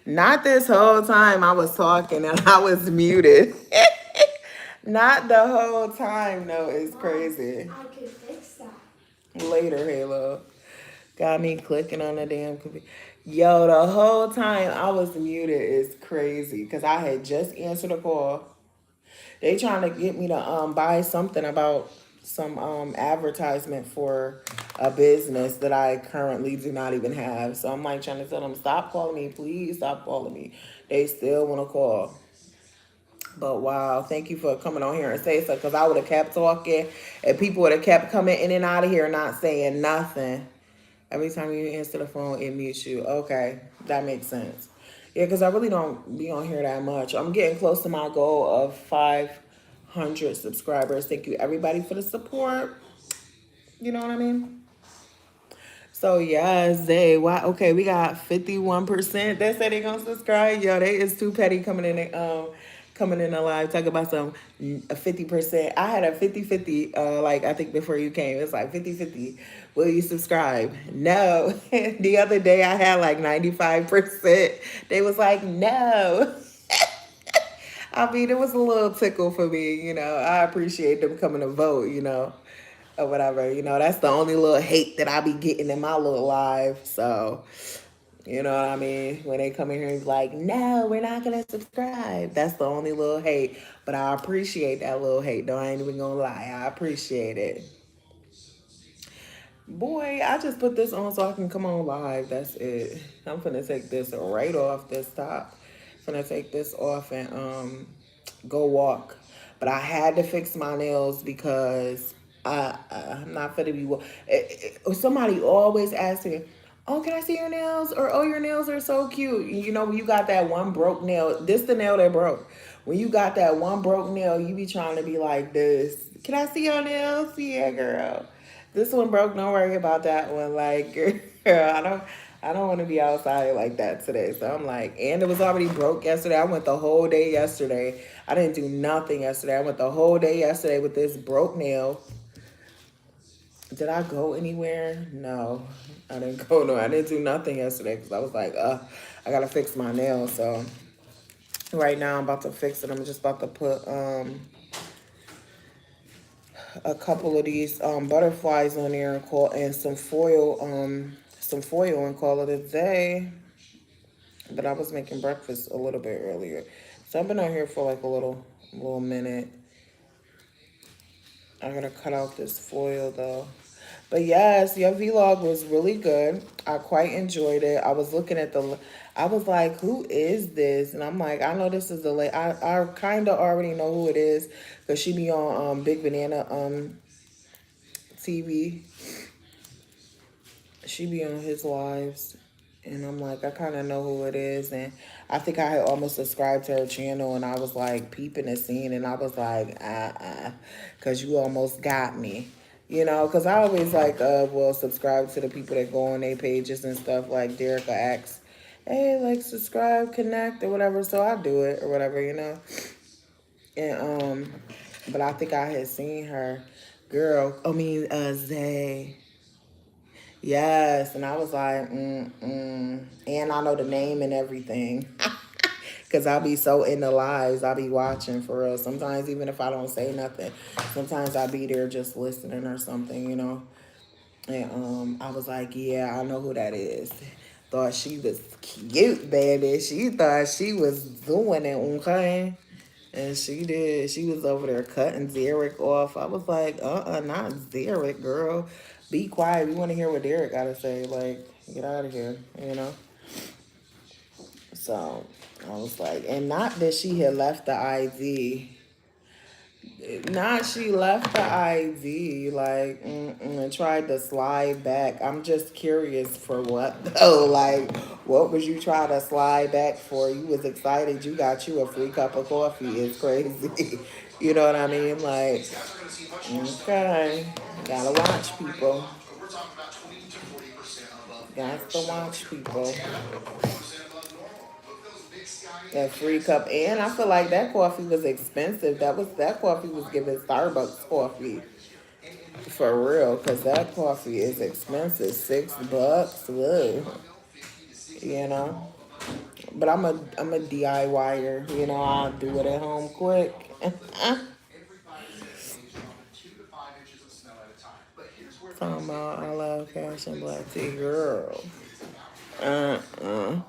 A: Not this whole time I was talking and I was muted. Not the whole time, no, it's crazy.
C: I could fix that.
A: Later, Halo. Got me clicking on the damn computer. Yo, the whole time I was muted is crazy because I had just answered a call. They trying to get me to buy something about some advertisement for a business that I currently do not even have. So I'm like trying to tell them, stop calling me, please stop calling me. They still want to call. But wow, thank you for coming on here and say so, because I would have kept talking and people would have kept coming in and out of here not saying nothing. Every time you answer the phone, it mutes you. Okay, that makes sense. Yeah, because I really don't be on here that much. I'm getting close to my goal of 500 subscribers. Thank you, everybody, for the support. You know what I mean? So, yeah, Zay, why? Okay, we got 51% that said they gonna subscribe. Yo, they is too petty coming in alive. Talk about some 50%. I had a 50-50, like, I think before you came. It's like 50-50. Will you subscribe? No. The other day I had like 95%. They was like, no. I mean, it was a little tickle for me, you know. I appreciate them coming to vote, you know, or whatever. You know, that's the only little hate that I be getting in my little live. So, you know what I mean? When they come in here and be like, no, we're not going to subscribe. That's the only little hate. But I appreciate that little hate, though. I ain't even going to lie. I appreciate it. Boy, I just put this on so I can come on live. That's it. I'm finna take this right off this top. Finna take this off and go walk. But I had to fix my nails because I'm not finna be. Somebody always asks me, "Oh, can I see your nails?" Or "Oh, your nails are so cute." You know, when you got that one broke nail, this the nail that broke. When you got that one broke nail, you be trying to be like this. Can I see your nails? Yeah, girl. This one broke. Don't worry about that one. Like, girl, I don't want to be outside like that today. So I'm like, and it was already broke yesterday. I went the whole day yesterday. I didn't do nothing yesterday. I went the whole day yesterday with this broke nail. Did I go anywhere? No, I didn't go. No, I didn't do nothing yesterday because I was like, I gotta fix my nail. So right now I'm about to fix it. I'm just about to put a couple of these butterflies on there and some foil and call it a day. But I was making breakfast a little bit earlier, so I've been out here for like a little minute. I'm gonna cut out this foil though. But yes, your vlog was really good. I quite enjoyed it. I was looking at I was like, who is this? And I'm like, I know this is the lady. I kind of already know who it is because she be on Big Banana TV. She be on his lives. And I'm like, I kind of know who it is. And I think I had almost subscribed to her channel. And I was like peeping the scene. And I was like, because you almost got me. You know, because I always like, well, subscribe to the people that go on their pages and stuff. Like Derica asks, hey, like subscribe, connect, or whatever. So I do it or whatever, you know. And, but I think I had seen her. Zay. Yes, and I was like, and I know the name and everything. Because I'll be so in the lives, I'll be watching for real. Sometimes even if I don't say nothing, sometimes I'll be there just listening or something, you know. And I was like, yeah, I know who that is. Thought she was cute, baby. She thought she was doing it, okay? And she did. She was over there cutting Derek off. I was like, not Derek, girl. Be quiet. We want to hear what Derek got to say. Like, get out of here, you know? So I was like, and not that she had left the ID. Not she left the ID, like, and tried to slide back. I'm just curious for what, though? Like, what was you trying to slide back for? You was excited you got you a free cup of coffee. It's crazy. You know what I mean? Like, okay, gotta watch people. Got to watch people. That free cup, and I feel like that coffee was expensive. That coffee was giving Starbucks coffee for real, cause that coffee is expensive, $6. Whoa, you know. But I'm a DIYer. You know, I'll do it at home quick. Talking about I love cash and black tea, girl. Uh-uh.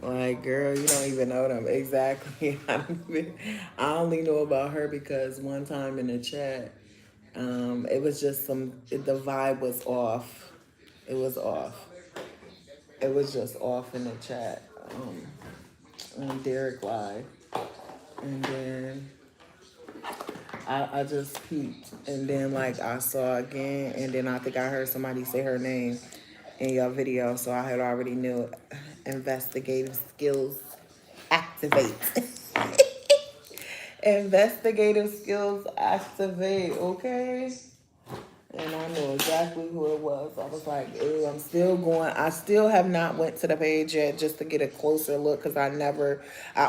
A: Like, girl, you don't even know them exactly. I only know about her because one time in the chat, it was just the vibe was off. It was off. It was just off in the chat. On Derek Live. And then I just peeped. And then, like, I saw again. And then I think I heard somebody say her name in your video. So I had already knew investigative skills activate. Investigative skills activate, okay? And I knew exactly who it was. I was like, ew, I'm still going. I still have not went to the page yet just to get a closer look because I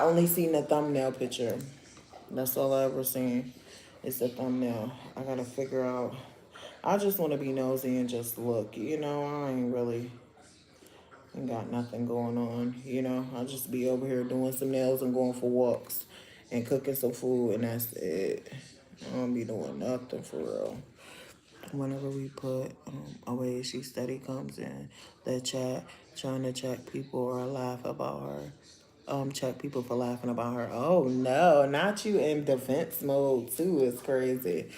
A: only seen the thumbnail picture. That's all I ever seen. It's the thumbnail. I gotta figure out. I just want to be nosy and just look. You know, ain't got nothing going on. You know, I'll just be over here doing some nails and going for walks and cooking some food, and that's it. I don't be doing nothing for real. Whenever we put away, she steady comes in the chat trying to check people or laugh about her. Check people for laughing about her. Oh no, not you in defense mode too. It's crazy.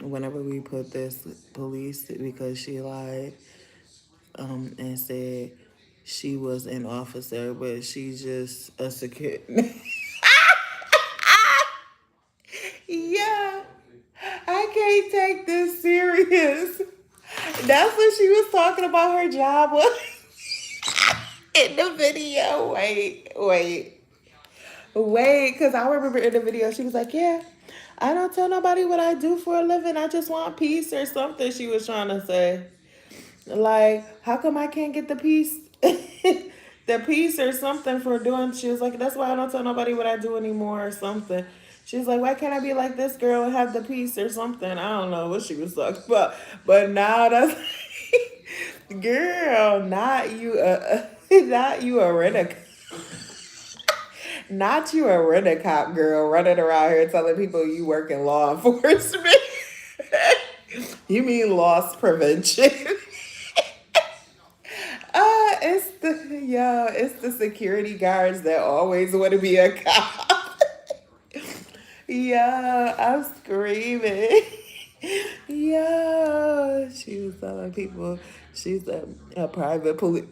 A: Whenever we put this police because she lied, and said she was an officer, but she's just a security. Yeah, I can't take this serious. That's what she was talking about her job was in the video. Wait, because I remember in the video she was like, yeah, I don't tell nobody what I do for a living. I just want peace or something she was trying to say. Like, how come I can't get the peace? The peace or something for doing. She was like, that's why I don't tell nobody what I do anymore or something. She was like, why can't I be like this girl and have the peace or something? I don't know what she was talking about. But now that's girl, not you not you a rent not you a rent-a-cop girl running around here telling people you work in law enforcement. You mean loss prevention. It's the security guards that always want to be a cop. Yeah, I'm screaming. Yeah, she was telling people she's a private police.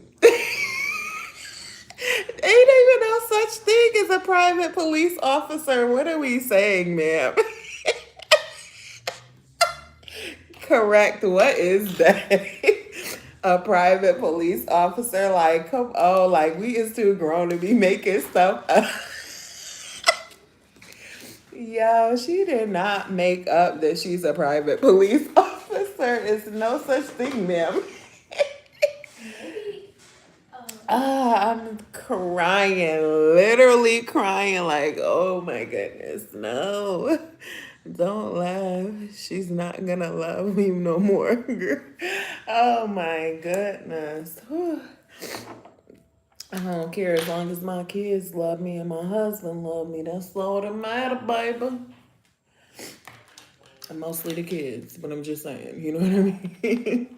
A: Ain't even no such thing as a private police officer. What are we saying, ma'am? Correct. What is that? A private police officer? Like, come on, like we is too grown to be making stuff up. Yo, she did not make up that she's a private police officer. It's no such thing, ma'am.
C: Maybe.
A: I'm crying, literally crying, like, oh my goodness, no. Don't laugh. She's not gonna love me no more, girl. Oh my goodness. Whew. I don't care as long as my kids love me and my husband love me. That's all that matter, baby. And mostly the kids, but I'm just saying, you know what I mean?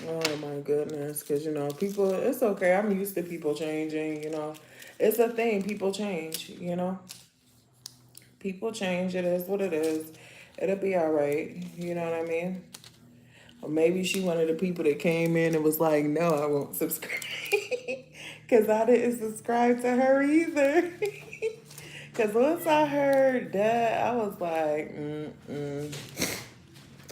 A: Oh my goodness, because you know, people, it's okay. I'm used to people changing, you know. It's a thing, people change, you know. People change, it is what it is. It'll be all right, you know what I mean? Or maybe she one of the people that came in and was like, no, I won't subscribe. Because I didn't subscribe to her either. Because once I heard that, I was like,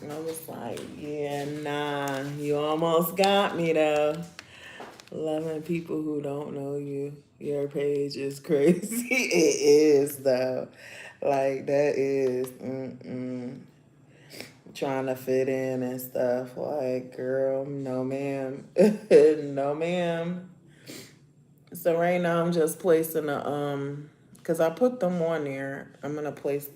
A: I was like, yeah, nah, you almost got me though. Loving people who don't know you. Your page is crazy. It is though. Like that is trying to fit in and stuff. Like, girl, no ma'am. No ma'am. So right now I'm just placing cause I put them on there. I'm gonna place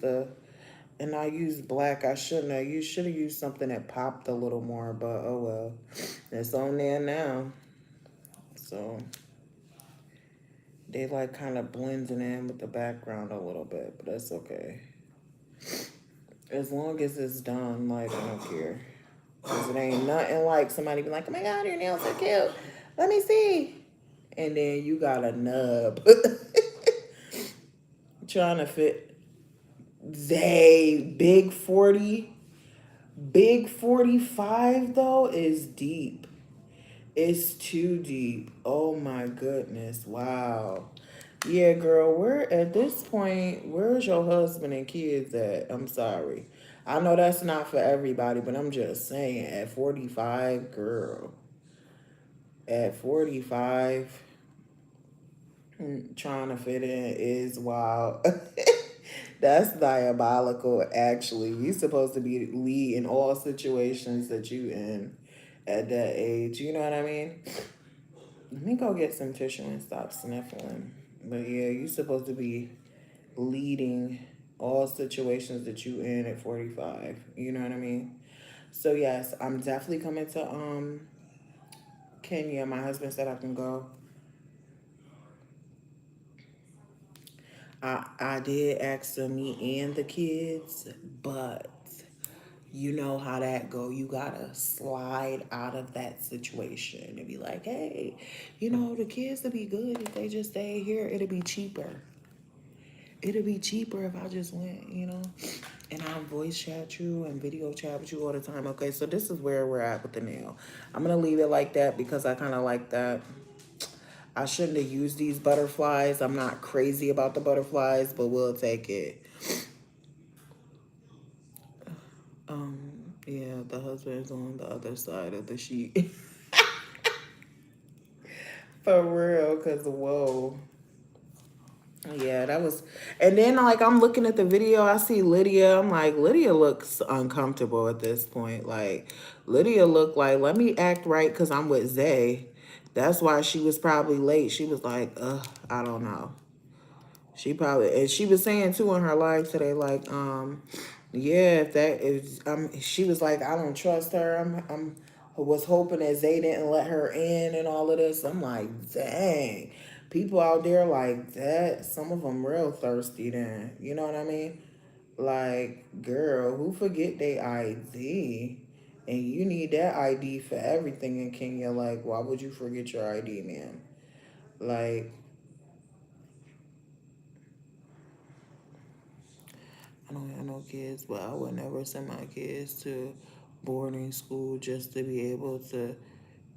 A: and I used black. I shouldn't have. You should have used something that popped a little more, but oh well. It's on there now. So They like kind of blending in with the background a little bit, but that's okay. As long as it's done, like, I don't care. Because it ain't nothing like somebody be like, oh my God, your nails are cute. Let me see. And then you got a nub. Trying to fit. Zay, big 40. Big 45, though, is deep. It's too deep. Oh my goodness. Wow. Yeah, girl, where at this point, where's your husband and kids at? I'm sorry. I know that's not for everybody, but I'm just saying, at 45, girl, at 45, trying to fit in is wild. That's diabolical, actually. You supposed to be lead in all situations that you in at that age. You know what I mean? Let me go get some tissue and stop sniffling. But yeah, you supposed to be leading all situations that you in at 45. You know what I mean? So yes, I'm definitely coming to Kenya. My husband said I can go. I did ask to me and the kids, but you know how that go. You gotta slide out of that situation and be like, hey, you know, the kids will be good if they just stay here. It'll be cheaper. It'll be cheaper if I just went, you know. And I voice chat you and video chat with you all the time. Okay, so this is where we're at with the nail. I'm gonna leave it like that because I kind of like that. I shouldn't have used these butterflies. I'm not crazy about the butterflies, but we'll take it. Yeah, the husband's on the other side of the sheet. For real, because whoa. Yeah, that was, and then like I'm looking at the video, I see Lydia. I'm like, Lydia looks uncomfortable at this point. Like, Lydia looked like, let me act right because I'm with Zay. That's why she was probably late. She was like, I don't know. She probably, and she was saying too in her live today, like, yeah, if that is, she was like, I don't trust her. I was hoping that Zay didn't let her in and all of this. I'm like, dang, people out there like that. Some of them real thirsty. Then you know what I mean? Like, girl, who forget their ID? And you need that ID for everything in Kenya. Like, why would you forget your ID, man? Like, I don't have no kids, but I would never send my kids to boarding school just to be able to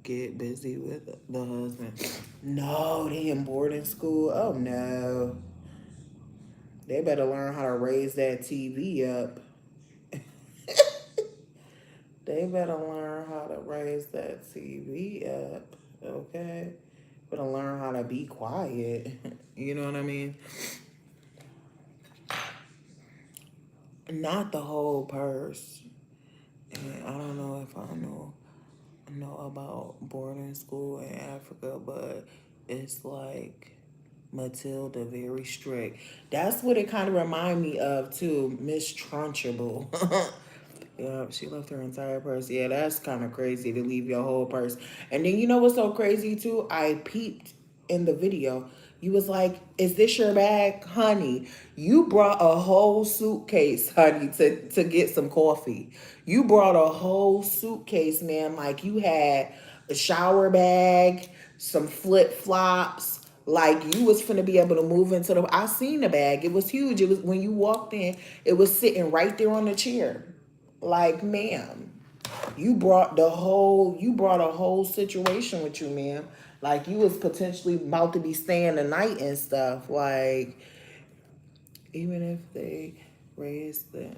A: get busy with the husband. No, they in boarding school. Oh no. They better learn how to raise that TV up. They better learn how to raise that TV up. Okay? Better learn how to be quiet. You know what I mean? Not the whole purse. And I don't know if I know about boarding school in Africa, but it's like Matilda, very strict. That's what it kind of remind me of too, Miss Trunchable. Yeah, she left her entire purse. Yeah, that's kind of crazy to leave your whole purse. And then you know what's so crazy too? I peeped in the video. You was like, is this your bag? Honey, you brought a whole suitcase, honey, to get some coffee. You brought a whole suitcase, man. Like you had a shower bag, some flip-flops. Like you was finna be able to move into the, I seen the bag. It was huge. It was, when you walked in, it was sitting right there on the chair. Like, ma'am, you brought a whole situation with you, ma'am. Like you was potentially about to be staying the night and stuff. Like, even if they raised the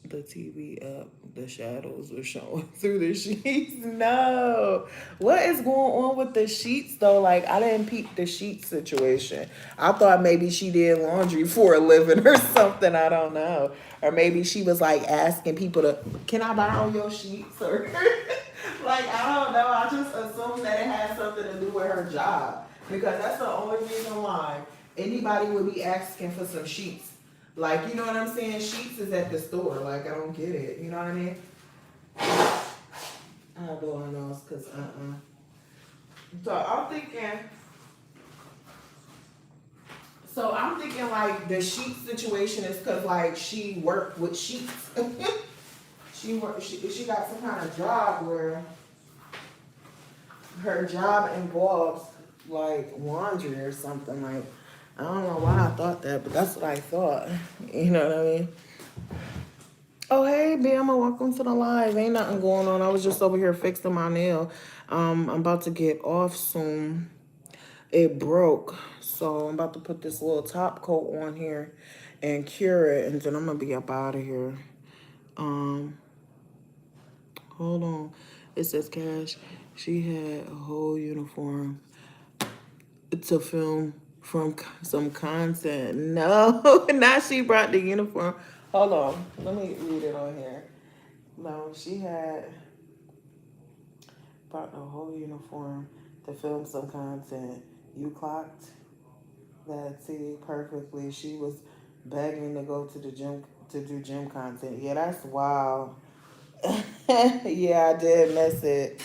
A: TV up, the shadows were showing through the sheets. No. What is going on with the sheets though? Like, I didn't peep the sheet situation. I thought maybe she did laundry for a living or something. I don't know. Or maybe she was like asking people to, can I borrow your sheets? Or like, I don't know. I just assumed that it had something to do with her job. Because that's the only reason why anybody would be asking for some sheets. Like, you know what I'm saying? Sheets is at the store. Like, I don't get it. You know what I mean? I don't know nose because, So I'm thinking, So I'm thinking like the sheet situation is because like she worked with sheets. She got some kind of job where her job involves like laundry or something. Like I don't know why I thought that, but that's what I thought. You know what I mean? Oh hey Bama, welcome to the live. Ain't nothing going on. I was just over here fixing my nail. I'm about to get off soon. It broke, so I'm about to put this little top coat on here and cure it, and then I'm gonna be up out of here. Hold on. It says Cash. She had a whole uniform to film from some content. No, now she brought the uniform. Hold on. Let me read it on here. No, she had brought a whole uniform to film some content. You clocked that T perfectly. She was begging to go to the gym to do gym content. Yeah, that's wild. Yeah, I did miss it.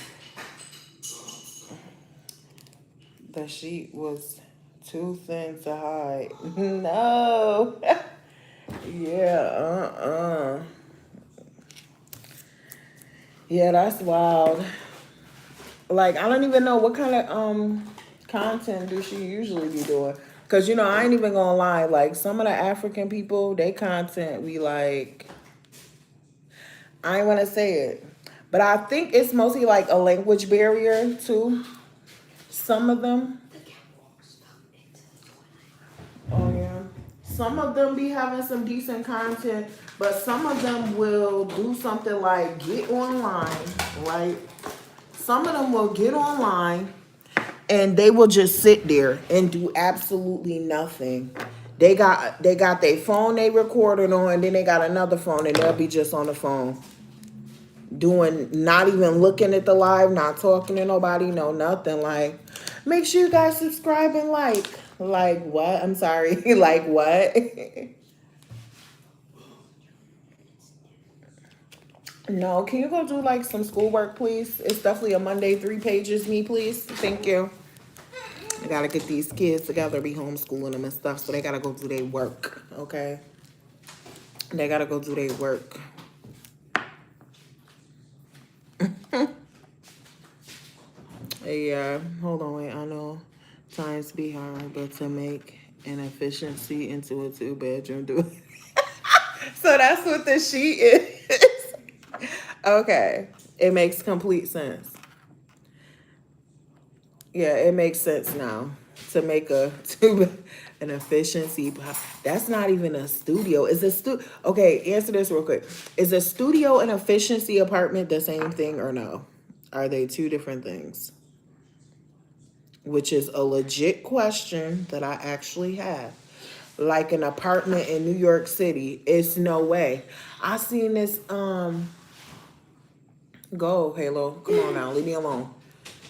A: The sheet was too thin to hide. No. Yeah, Yeah, that's wild. Like, I don't even know what kind of content do she usually be doing. Cause you know, I ain't even gonna lie, like some of the African people, they content we like, I ain't wanna say it. But I think it's mostly like a language barrier too. Some of them. Oh yeah. Some of them be having some decent content, but some of them will do something like get online, right? Some of them will get online and they will just sit there and do absolutely nothing. They got their phone they recorded on, and then they got another phone and they'll be just on the phone. Doing not even looking at the live, not talking to nobody, no nothing. Like, make sure you guys subscribe and like. Like what? I'm sorry. Like what? No, can you go do like some schoolwork, please? It's definitely a Monday, 3 pages, me, please. Thank you. I gotta get these kids together, be homeschooling them and stuff, so they gotta go do their work, okay? They gotta go do their work. Yeah, hold on, wait, I know times be hard, but to make an efficiency into a 2-bedroom, do it. So that's what the sheet is. Okay, it makes complete sense. Yeah, it makes sense now to make an efficiency. That's not even a studio. Is a Okay, answer this real quick. Is a studio and efficiency apartment the same thing or no? Are they two different things? Which is a legit question that I actually have. Like an apartment in New York City, it's no way. I seen this go, Halo. Come on now, leave me alone.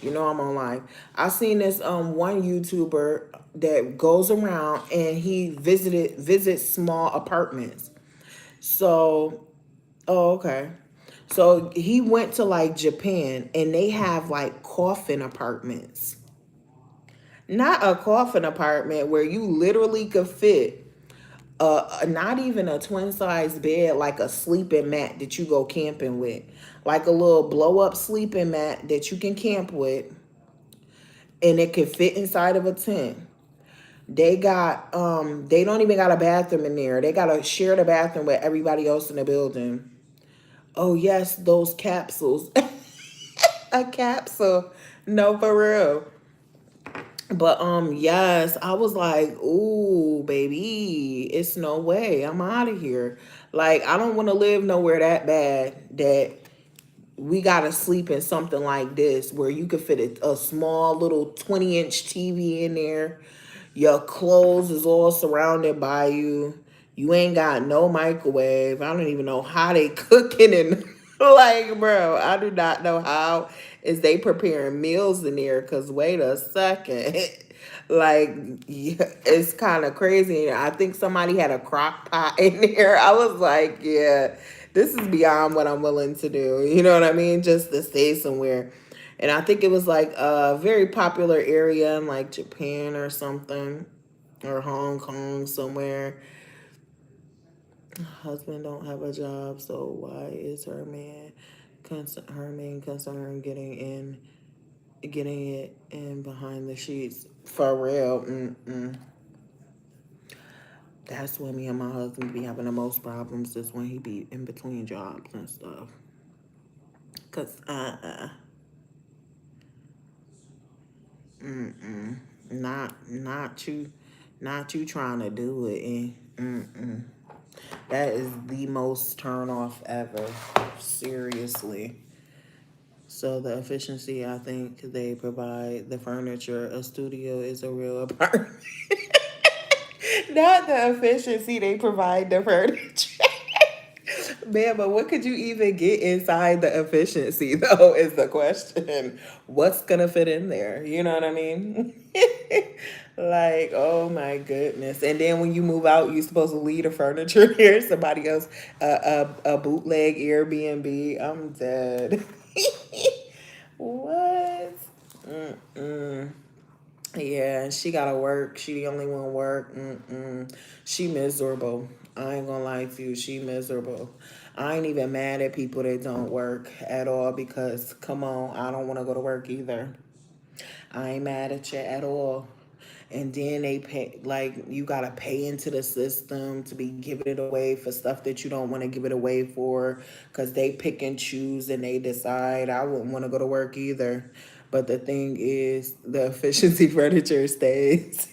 A: You know I'm on live. I seen this one YouTuber that goes around and he visits small apartments. So, oh okay. So he went to like Japan and they have like coffin apartments. Not a coffin apartment where you literally could fit not even a twin size bed, like a sleeping mat that you go camping with, like a little blow up sleeping mat that you can camp with, and it can fit inside of a tent. They got they don't even got a bathroom in there. They got to share the bathroom with everybody else in the building. Oh yes, those capsules. A capsule. No, for real. But yes, I was like, ooh, baby, it's no way. I'm out of here. Like, I don't want to live nowhere that bad that we gotta sleep in something like this where you could fit a small little 20-inch TV in there. Your clothes is all surrounded by you. You ain't got no microwave. I don't even know how they cooking and like, bro, I do not know how is they preparing meals in there. Cause wait a second, like yeah, it's kind of crazy. I think somebody had a crock pot in there. I was like, yeah, this is beyond what I'm willing to do. You know what I mean? Just to stay somewhere. And I think it was like a very popular area in like Japan or something. or Hong Kong somewhere. Husband don't have a job, so why is her main concern getting it in behind the sheets? For real. That's when me and my husband be having the most problems, is when he be in between jobs and stuff. Cause not you trying to do it. That is the most turn off ever. Seriously. So the efficiency I think they provide, the furniture, a studio is a real apartment. Not the efficiency they provide, the furniture. Man, but what could you even get inside the efficiency, though, is the question. What's gonna fit in there? You know what I mean? Like, oh my goodness. And then when you move out, you're supposed to leave the furniture here. Somebody else, a bootleg Airbnb. I'm dead. What? Yeah, she gotta work. She the only one work. She miserable. I ain't gonna lie to you. She miserable. I ain't even mad at people that don't work at all, because come on, I don't want to go to work either. I ain't mad at you at all. And then they pay, like, you gotta pay into the system to be giving it away for stuff that you don't want to give it away for, because they pick and choose and they decide. I wouldn't want to go to work either. But the thing is, the efficiency furniture stays.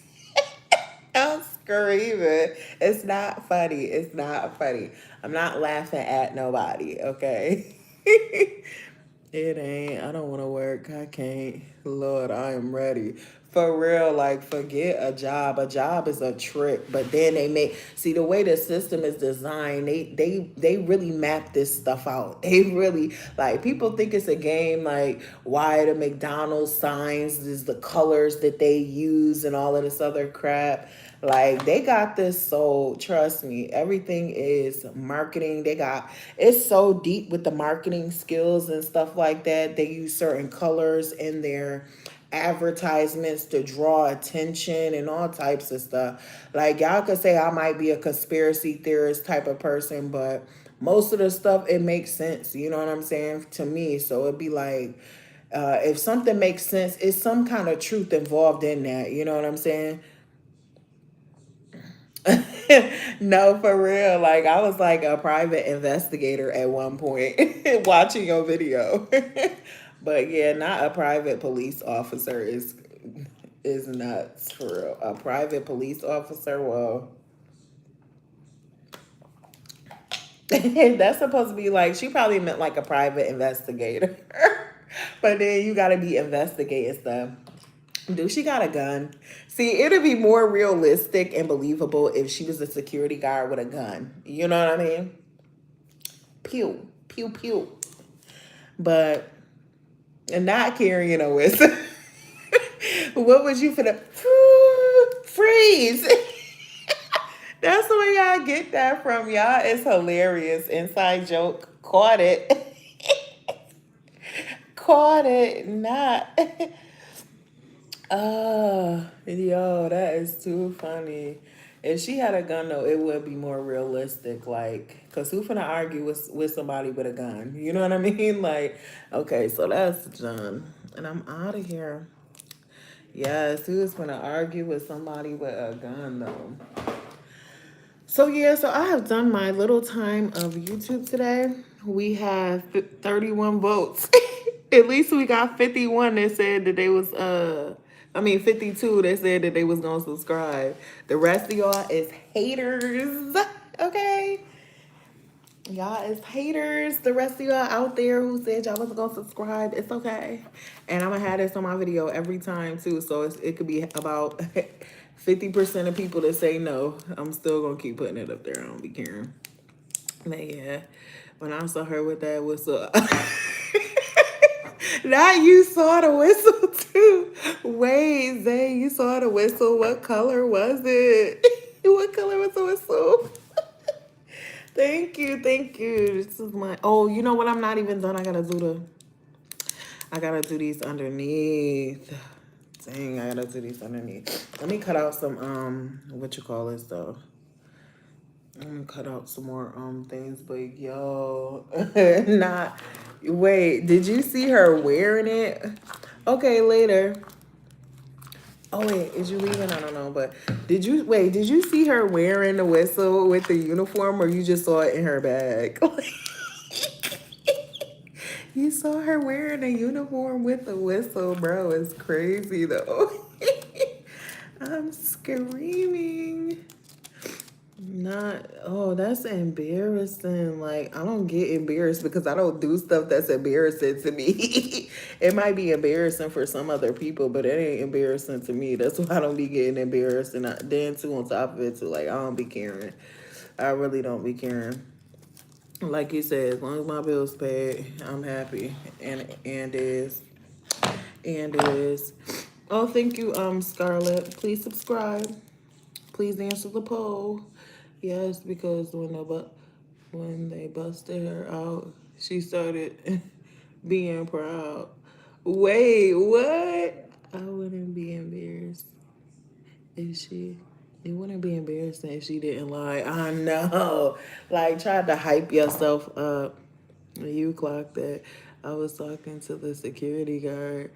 A: I'm screaming. It's not funny. It's not funny. I'm not laughing at nobody, okay? It ain't. I don't want to work. I can't. Lord, I am ready. For real, like, forget a job. A job is a trick. But then they see the way the system is designed, they really map this stuff out. They really, like, people think it's a game, like why the McDonald's signs is the colors that they use and all of this other crap. Like, they got this, so trust me, everything is marketing. It's so deep with the marketing skills and stuff like that. They use certain colors in their advertisements to draw attention and all types of stuff. Like, y'all could say I might be a conspiracy theorist type of person, but most of the stuff, it makes sense. You know what I'm saying? To me. So it'd be like, if something makes sense, it's some kind of truth involved in that. You know what I'm saying? No, for real. Like, I was like a private investigator at one point watching your video. But yeah, not a private police officer is nuts, for real. A private police officer, well, that's supposed to be like, she probably meant like a private investigator. But then you gotta be investigating stuff. Dude, she got a gun. See, it'd be more realistic and believable if she was a security guard with a gun. You know what I mean? Pew, pew, pew. But not carrying a whistle. What was you finna freeze? That's where y'all get that from. Y'all, it's hilarious. Inside joke. Caught it. Caught it. Not. Yo, that is too funny. If she had a gun, though, it would be more realistic. Like, because who finna argue with somebody with a gun? You know what I mean? Like, okay, so that's done. And I'm out of here. Yes, who's finna argue with somebody with a gun, though? So, yeah, so I have done my little time of YouTube today. We have 31 votes. At least we got 51 that said that they was 52 that said that they was gonna subscribe. The rest of y'all is haters. Okay? Y'all is haters. The rest of y'all out there who said y'all wasn't gonna subscribe, it's okay. And I'm gonna have this on my video every time too. So it could be about 50% of people that say no. I'm still gonna keep putting it up there. I don't be caring. But yeah, when I saw her with that whistle, now you saw the whistle too. Wait, Zay, you saw the whistle. What color was it? What color was the whistle? Thank you, thank you. This is my, oh, you know what? I'm not even done. I gotta do these underneath. Dang, I gotta do these underneath. Let me cut out some, what you call this though? I'm gonna cut out some more things, but yo, not. Wait, did you see her wearing it? Okay, later. Oh wait, is you leaving? I don't know, but did you wait? Did you see her wearing the whistle with the uniform, or you just saw it in her bag? You saw her wearing a uniform with a whistle, bro. It's crazy though. I'm screaming. Not, oh, that's embarrassing. Like, I don't get embarrassed because I don't do stuff that's embarrassing to me. It might be embarrassing for some other people, but it ain't embarrassing to me. That's why I don't be getting embarrassed. And then, too, on top of it, too, like, I don't be caring. I really don't be caring. Like you said, as long as my bills paid, I'm happy. And is. And is. Oh, thank you, Scarlett. Please subscribe. Please answer the poll. Yes, because when they busted her out, she started being proud. Wait, what? I wouldn't be embarrassed if she. It wouldn't be embarrassing if she didn't lie. I know. Like, tried to hype yourself up. You clocked that. I was talking to the security guard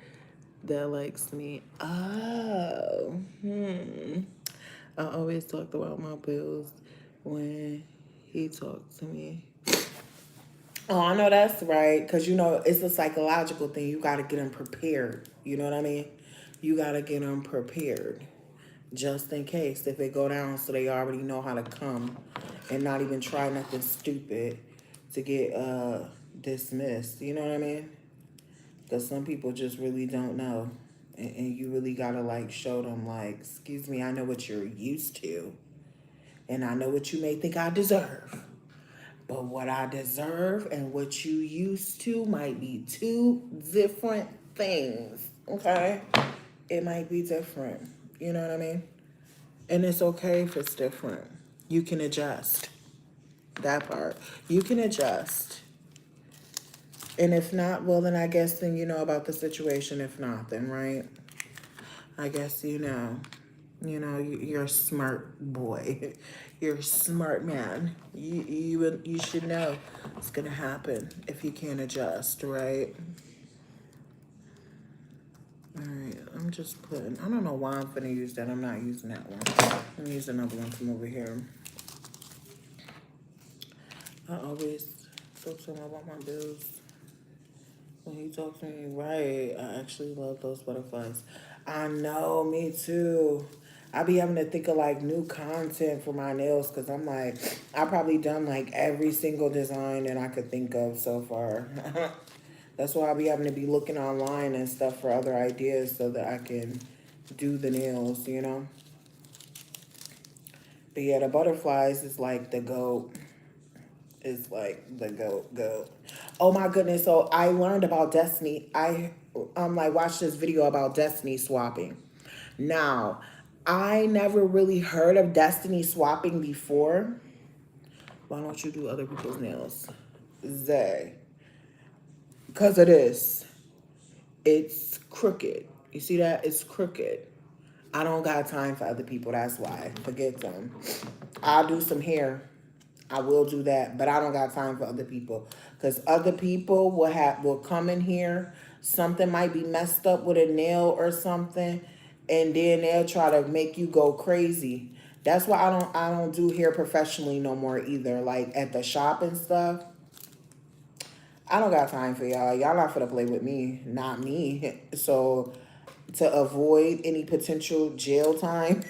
A: that likes me. Oh, I always talked about my bills when he talked to me. Oh, I know that's right. Because, you know, it's a psychological thing. You got to get them prepared. You know what I mean? You got to get them prepared. Just in case if it go down so they already know how to come and not even try nothing stupid to get dismissed. You know what I mean? Because some people just really don't know. And you really got to, like, show them, like, excuse me, I know what you're used to. And I know what you may think I deserve. But what I deserve and what you used to might be two different things. Okay? It might be different. You know what I mean? And it's okay if it's different. You can adjust. That part. You can adjust. And if not, well, then I guess then you know about the situation. If not, then, right? I guess you know. You know, you're a smart boy. You're a smart man. You should know what's going to happen if you can't adjust, right? All right, I'm just putting, I don't know why I'm going to use that. I'm not using that one. I'm using another one from over here. I always talk to him about my bills. When he talks to me, right, I actually love those butterflies. I know, me too. I be having to think of like new content for my nails because I'm like, I probably done like every single design that I could think of so far. That's why I be having to be looking online and stuff for other ideas so that I can do the nails, you know? But yeah, the butterflies is like the goat. It's like the goat. Oh my goodness. So I learned about Destiny. I like watched this video about Destiny swapping. Now, I never really heard of Destiny swapping before. Why don't you do other people's nails? Zay. Because of this. It's crooked. You see that? It's crooked. I don't got time for other people. That's why. Forget them. I'll do some hair. I will do that, but I don't got time for other people because other people will come in here. Something might be messed up with a nail or something, and then they'll try to make you go crazy. That's why I don't do hair professionally no more either. Like at the shop and stuff. I don't got time for y'all. Y'all not finna play with me, not me. So to avoid any potential jail time.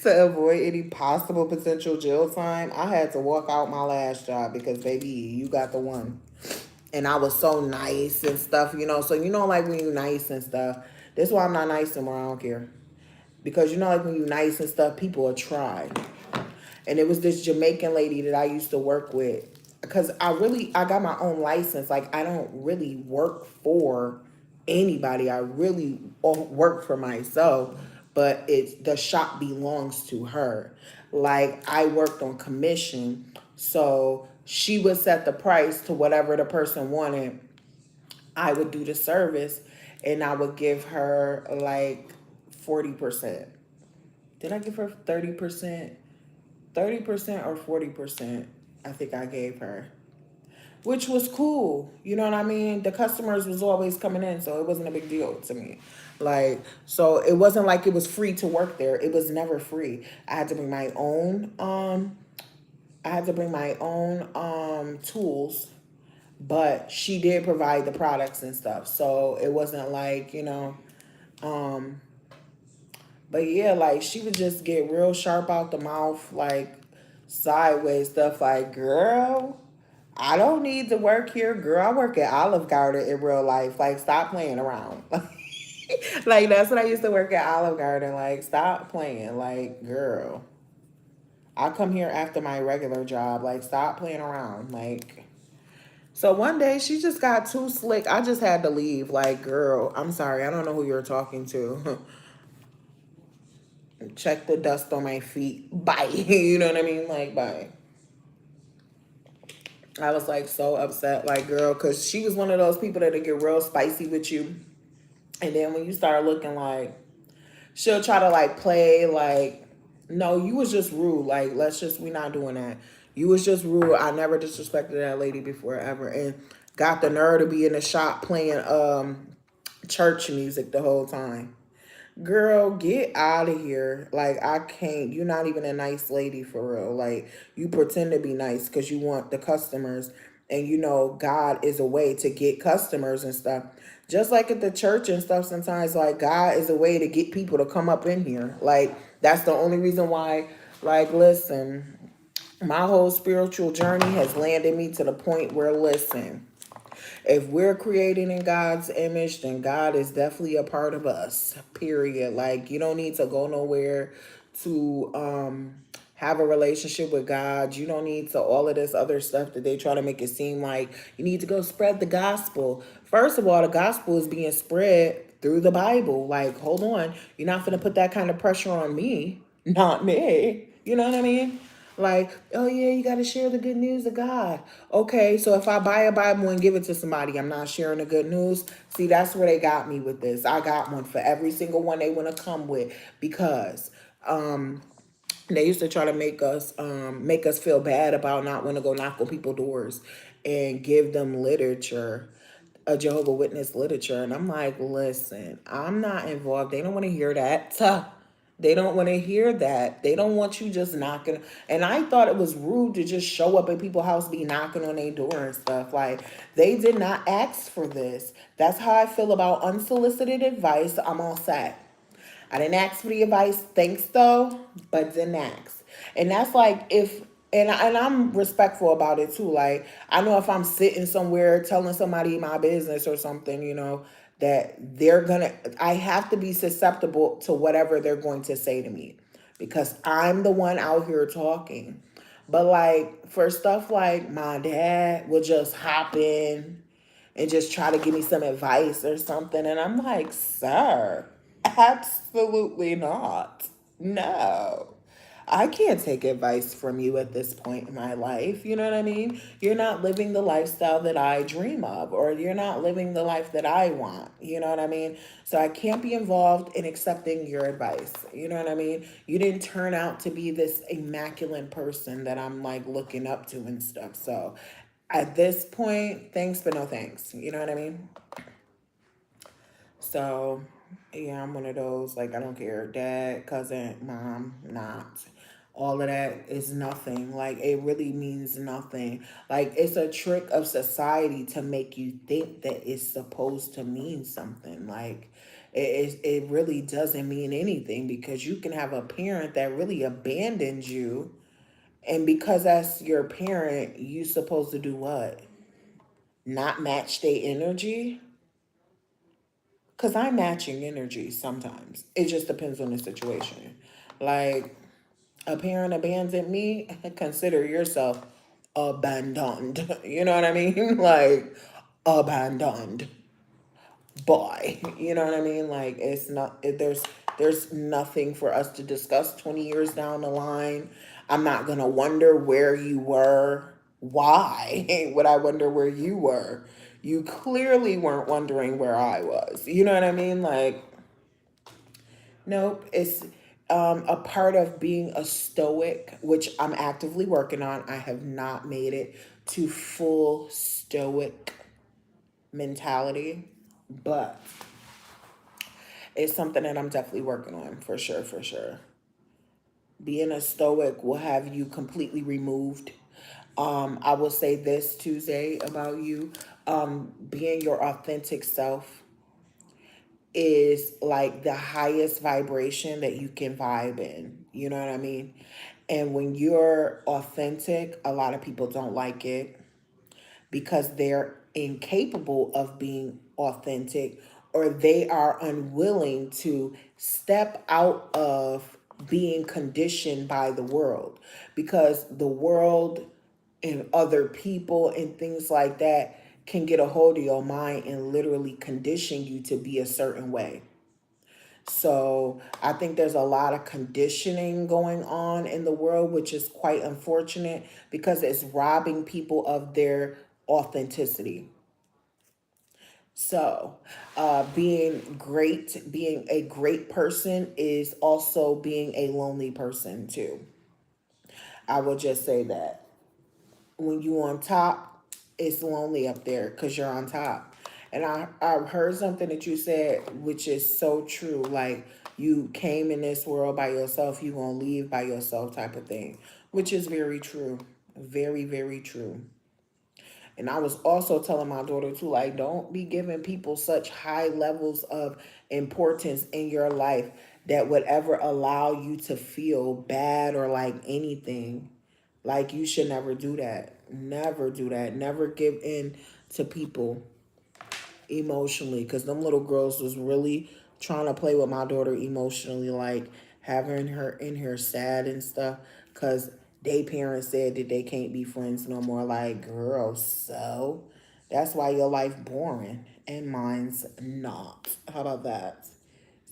A: To avoid any possible potential jail time, I had to walk out my last job because, baby, you got the one. And I was so nice and stuff, you know. So, you know, like when you're nice and stuff. That's why I'm not nice anymore. I don't care. Because, you know, like when you're nice and stuff, people will try. And it was this Jamaican lady that I used to work with. Because I got my own license. Like, I don't really work for anybody. I really work for myself. But the shop belongs to her. Like, I worked on commission. So she would set the price to whatever the person wanted. I would do the service. and I would give her like 40%. Did I give her 30%? 30% or 40%, I think I gave her, which was cool. You know what I mean? The customers was always coming in, so it wasn't a big deal to me. Like, so it wasn't like it was free to work there. It was never free. I had to bring my own tools, but she did provide the products and stuff. So it wasn't like, um but yeah, like she would just get real sharp out the mouth, like sideways stuff like, girl, I don't need to work here. Girl, I work at Olive Garden in real life. Like, stop playing around. Like, that's what I used to work at Olive Garden. Like, stop playing. Like, girl, I come here after my regular job. Like, stop playing around. Like, so one day she just got too slick. I just had to leave. Like, girl, I'm sorry. I don't know who you're talking to. Check the dust on my feet. Bye. You know what I mean? Like, bye. I was like so upset, like, girl, because she was one of those people that would get real spicy with you. And then when you start looking like, she'll try to like play like, no, you was just rude. Like, we not doing that. You was just rude. I never disrespected that lady before ever. And got the nerve to be in the shop playing church music the whole time. Girl, get out of here. Like, I can't. You're not even a nice lady for real. Like, you pretend to be nice because you want the customers. And God is a way to get customers and stuff. Just like at the church and stuff, sometimes, like, God is a way to get people to come up in here. Like, that's the only reason why, like, listen, my whole spiritual journey has landed me to the point where, listen, if we're creating in God's image, then God is definitely a part of us. Period. Like, you don't need to go nowhere to have a relationship with God. You don't need to all of this other stuff that they try to make it seem like you need to go spread the gospel. First of all, the gospel is being spread through the Bible. Like, hold on. You're not going to put that kind of pressure on me. Not me. You know what I mean? Like, oh yeah, you got to share the good news of God. Okay, so if I buy a Bible and give it to somebody, I'm not sharing the good news. See, that's where they got me with this. I got one for every single one they want to come with because they used to try to make us feel bad about not want to go knock on people's doors and give them literature, a Jehovah Witness literature. And I'm like, listen, I'm not involved. They don't want to hear that. They don't want to hear that. They don't want you just knocking. And I thought it was rude to just show up at people's house, be knocking on their door and stuff. Like, they did not ask for this. That's how I feel about unsolicited advice. I'm all set. I didn't ask for the advice. Thanks though, but didn't ask. And that's like if and I'm respectful about it too. Like, I know if I'm sitting somewhere telling somebody my business or something, that I have to be susceptible to whatever they're going to say to me because I'm the one out here talking. But like for stuff like my dad will just hop in and just try to give me some advice or something. And I'm like, sir, absolutely not. No. I can't take advice from you at this point in my life. You know what I mean? You're not living the lifestyle that I dream of, or you're not living the life that I want. You know what I mean? So I can't be involved in accepting your advice. You know what I mean? You didn't turn out to be this immaculate person that I'm like looking up to and stuff. So at this point, thanks, but no thanks. You know what I mean? So, yeah, I'm one of those, like, I don't care. Dad, cousin, mom, not. All of that is nothing. Like, it really means nothing. Like, it's a trick of society to make you think that it's supposed to mean something. Like, it really doesn't mean anything because you can have a parent that really abandons you. And because that's your parent, you supposed to do what? Not match their energy? Because I'm matching energy sometimes. It just depends on the situation. Like, a parent abandoned me, consider yourself abandoned. You know what I mean? Like, abandoned. Boy. You know what I mean? Like, it's not, there's nothing for us to discuss 20 years down the line. I'm not going to wonder where you were. Why would I wonder where you were? You clearly weren't wondering where I was. You know what I mean? Like, nope. It's a part of being a stoic, which I'm actively working on. I have not made it to full stoic mentality, but it's something that I'm definitely working on for sure, for sure. Being a stoic will have you completely removed. I will say this Tuesday about you. Being your authentic self is like the highest vibration that you can vibe in. You know what I mean? And when you're authentic, a lot of people don't like it because they're incapable of being authentic, or they are unwilling to step out of being conditioned by the world, because the world and other people and things like that can get a hold of your mind and literally condition you to be a certain way. So I think there's a lot of conditioning going on in the world, which is quite unfortunate because it's robbing people of their authenticity. So, being a great person is also being a lonely person too. I will just say that when you on top, it's lonely up there because you're on top. And I heard something that you said, which is so true. Like, you came in this world by yourself, you gonna leave by yourself type of thing, which is very true. Very, very true. And I was also telling my daughter too, like, don't be giving people such high levels of importance in your life that would ever allow you to feel bad or like anything. Like, you should never do that. Never do that. Never give in to people emotionally, because them little girls was really trying to play with my daughter emotionally, like having her in here sad and stuff because they parents said that they can't be friends no more. Like, girl, so that's why your life boring and mine's not. How about that?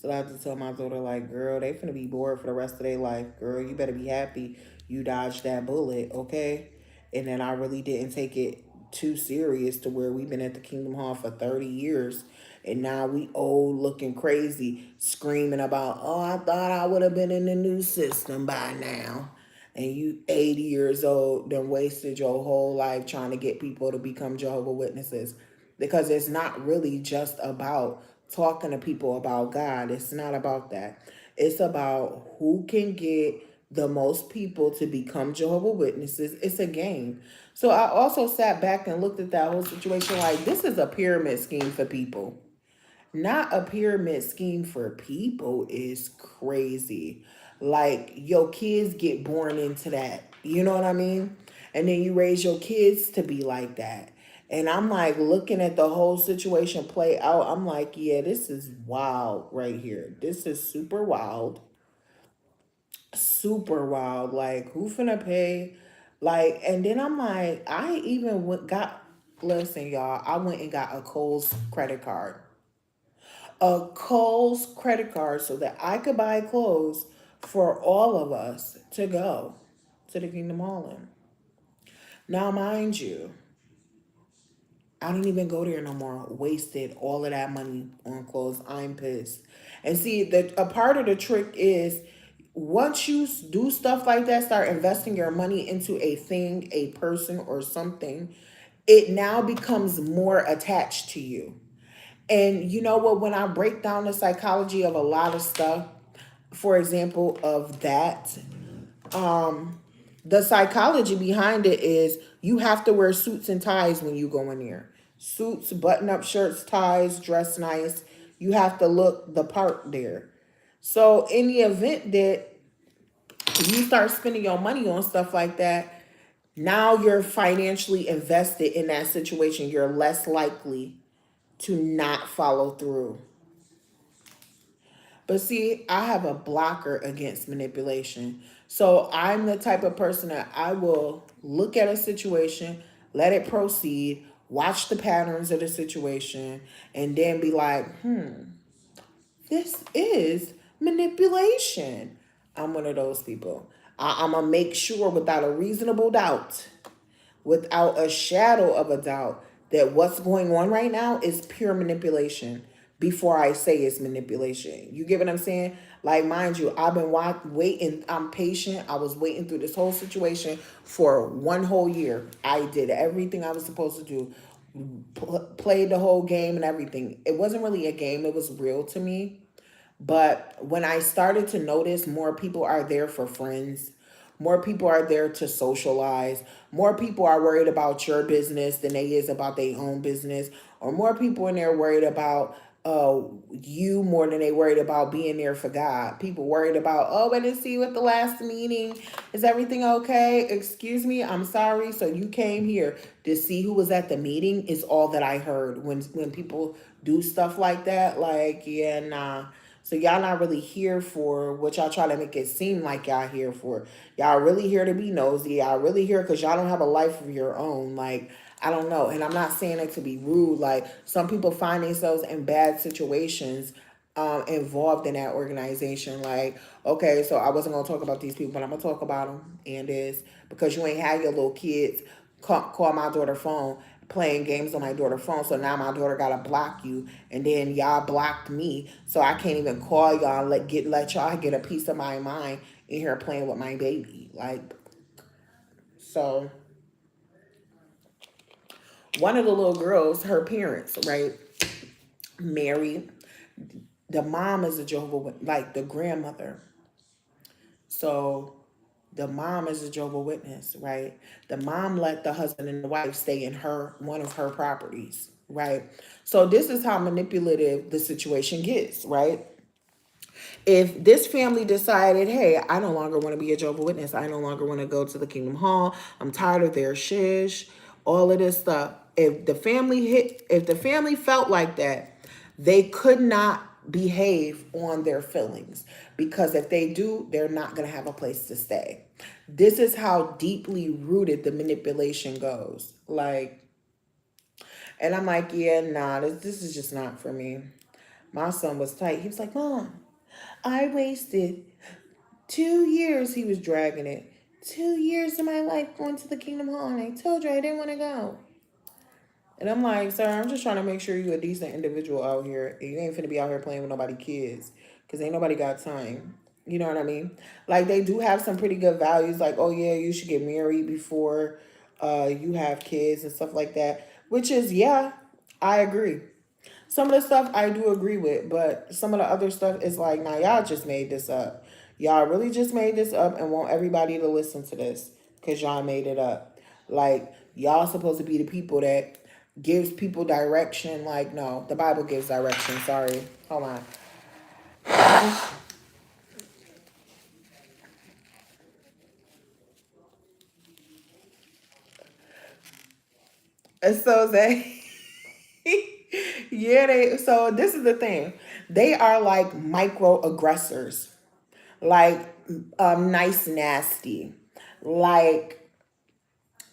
A: So I have to tell my daughter, like, girl, they finna be bored for the rest of their life. Girl, you better be happy you dodged that bullet, okay? And then I really didn't take it too serious to where we've been at the Kingdom Hall for 30 years. And now we old looking crazy, screaming about, oh, I thought I would have been in the new system by now. And you 80 years old, then wasted your whole life trying to get people to become Jehovah Witnesses. Because it's not really just about talking to people about God. It's not about that. It's about who can get the most people to become Jehovah Witnesses. It's a game. So I also sat back and looked at that whole situation like, this is a pyramid scheme for people. Not a pyramid scheme for people is crazy. Like, your kids get born into that. You know what I mean? And then you raise your kids to be like that. And I'm like looking at the whole situation play out. I'm like, yeah, this is wild right here. This is super wild. Super wild. Like, who finna pay? Like, and then I'm like, I even listen, y'all, I went and got a Kohl's credit card. A Kohl's credit card so that I could buy clothes for all of us to go to the Kingdom Hall in. Now, mind you, I didn't even go there no more. Wasted all of that money on clothes. I'm pissed. And see, a part of the trick is once you do stuff like that, start investing your money into a thing, a person, or something, it now becomes more attached to you. And you know what? When I break down the psychology of a lot of stuff, for example, of that, the psychology behind it is you have to wear suits and ties when you go in there. Suits, button-up shirts, ties, dress nice. You have to look the part there. So in the event that you start spending your money on stuff like that, now you're financially invested in that situation. You're less likely to not follow through. But see, I have a blocker against manipulation. So I'm the type of person that I will look at a situation, let it proceed, watch the patterns of the situation, and then be like, this is manipulation. I'm one of those people. I'm going to make sure without a reasonable doubt, without a shadow of a doubt, that what's going on right now is pure manipulation before I say it's manipulation. You get what I'm saying? Like, mind you, I've been waiting. I'm patient. I was waiting through this whole situation for 1 whole year. I did everything I was supposed to do, played the whole game and everything. It wasn't really a game. It was real to me. But when I started to notice more people are there for friends, more people are there to socialize, more people are worried about your business than they is about their own business, or more people in there worried about you more than they worried about being there for God. People worried about, oh, I didn't see you at the last meeting. Is everything okay? Excuse me, I'm sorry. So you came here to see who was at the meeting is all that I heard when people do stuff like that. Like, yeah, nah. So y'all not really here for what y'all try to make it seem like y'all here for. Y'all really here to be nosy. Y'all really here because y'all don't have a life of your own. Like, I don't know. And I'm not saying it to be rude. Like, some people find themselves in bad situations involved in that organization. Like, okay, so I wasn't going to talk about these people, but I'm going to talk about them. And it's because you ain't had your little kids call my daughter's phone playing games on my daughter's phone. So now my daughter gotta block you, and then y'all blocked me, so I can't even call y'all. Let y'all get a piece of my mind in here playing with my baby. Like, so one of the little girls, her parents, right, married. The mom is a Jehovah Witness, like the grandmother. So the mom is a Jehovah Witness, right? The mom let the husband and the wife stay in one of her properties, right? So this is how manipulative the situation gets, right? If this family decided, hey, I no longer want to be a Jehovah Witness, I no longer want to go to the Kingdom Hall, I'm tired of their shish, all of this stuff. If the family felt like that, they could not behave on their feelings, because if they do, they're not going to have a place to stay. This is how deeply rooted the manipulation goes. Like, and I'm like, yeah, nah, this is just not for me. My son was tight. He was like, Mom, I wasted 2 years. He was dragging it. 2 years of my life going to the Kingdom Hall, and I told you I didn't want to go. And I'm like, sir, I'm just trying to make sure you're a decent individual out here. You ain't finna be out here playing with nobody kids, because ain't nobody got time. You know what I mean? Like, they do have some pretty good values. Like, oh yeah, you should get married before you have kids and stuff like that. Which is, yeah, I agree. Some of the stuff I do agree with, but some of the other stuff is like, nah, y'all just made this up. Y'all really just made this up and want everybody to listen to this because y'all made it up. Like, y'all supposed to be the people that gives people direction. Like, no, the Bible gives direction. Sorry. Hold on. And so they, yeah, so this is the thing. They are like microaggressors, like nice, nasty. Like,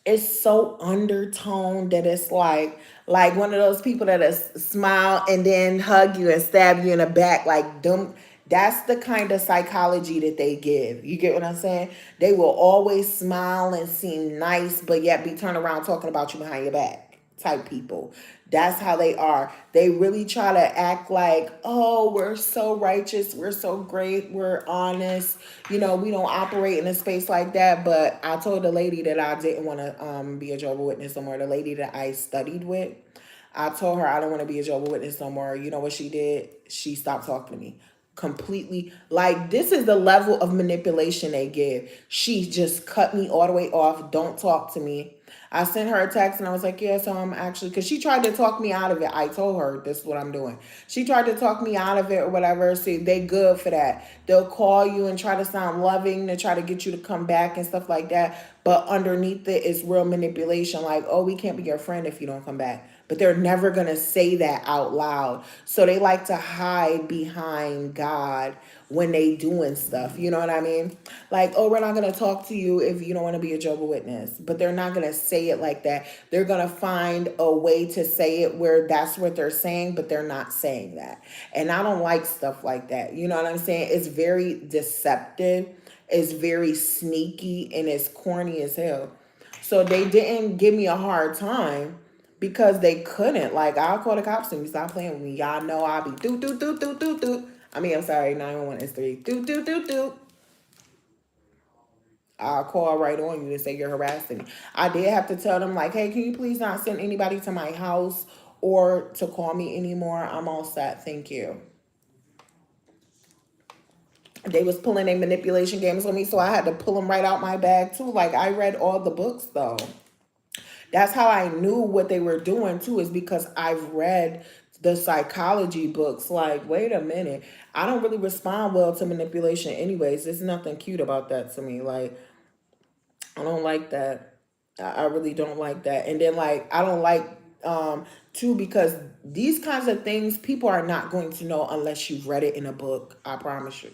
A: it's so undertoned that it's like one of those people that is smile and then hug you and stab you in the back, like them. That's the kind of psychology that they give. You get what I'm saying? They will always smile and seem nice, but yet be turned around talking about you behind your back type people. That's how they are. They really try to act like, oh, we're so righteous, we're so great, we're honest. You know, we don't operate in a space like that. But I told the lady that I didn't want to be a Jehovah's Witness no more. The lady that I studied with, I told her I don't want to be a Jehovah's Witness no more. You know what she did? She stopped talking to me completely. Like, this is the level of manipulation they give. She just cut me all the way off. Don't talk to me. I sent her a text and I was like, yeah, so I'm actually, because she tried to talk me out of it. I told her this is what I'm doing. She tried to talk me out of it or whatever. See, they good for that. They'll call you and try to sound loving to try to get you to come back and stuff like that. But underneath it is real manipulation. Like, oh, we can't be your friend if you don't come back. But they're never going to say that out loud. So they like to hide behind God when they doing stuff. You know what I mean? Like, oh, we're not going to talk to you if you don't want to be a Jehovah's Witness. But they're not going to say it like that. They're going to find a way to say it where that's what they're saying, but they're not saying that. And I don't like stuff like that. You know what I'm saying? It's very deceptive. It's very sneaky, and it's corny as hell. So they didn't give me a hard time because they couldn't. Like, I'll call the cops and you stop playing with me. Y'all know I'll be do do do do do do. I mean, I'm sorry, 911 is 3. Do do do do. I'll call right on you and say you're harassing me. I did have to tell them, like, hey, can you please not send anybody to my house or to call me anymore? I'm all set. Thank you. They was pulling their manipulation games with me, so I had to pull them right out my bag too. Like, I read all the books though. That's how I knew what they were doing too, is because I've read the psychology books. Like, wait a minute. I don't really respond well to manipulation anyways. There's nothing cute about that to me. Like, I don't like that. I really don't like that. And then, like, I don't like too, because these kinds of things people are not going to know unless you've read it in a book. I promise you.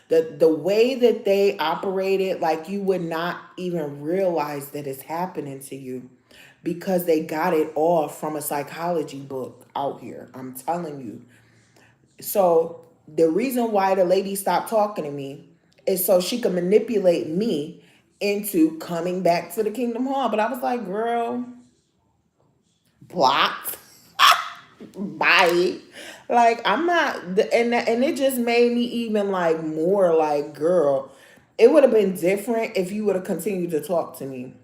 A: The way that they operated, like, you would not even realize that it's happening to you because they got it all from a psychology book out here. I'm telling you. So the reason why the lady stopped talking to me is so she could manipulate me into coming back to the Kingdom Hall. But I was like, girl, blocked. Bye. Like, I'm not, and it just made me even like more like, girl, it would have been different if you would have continued to talk to me.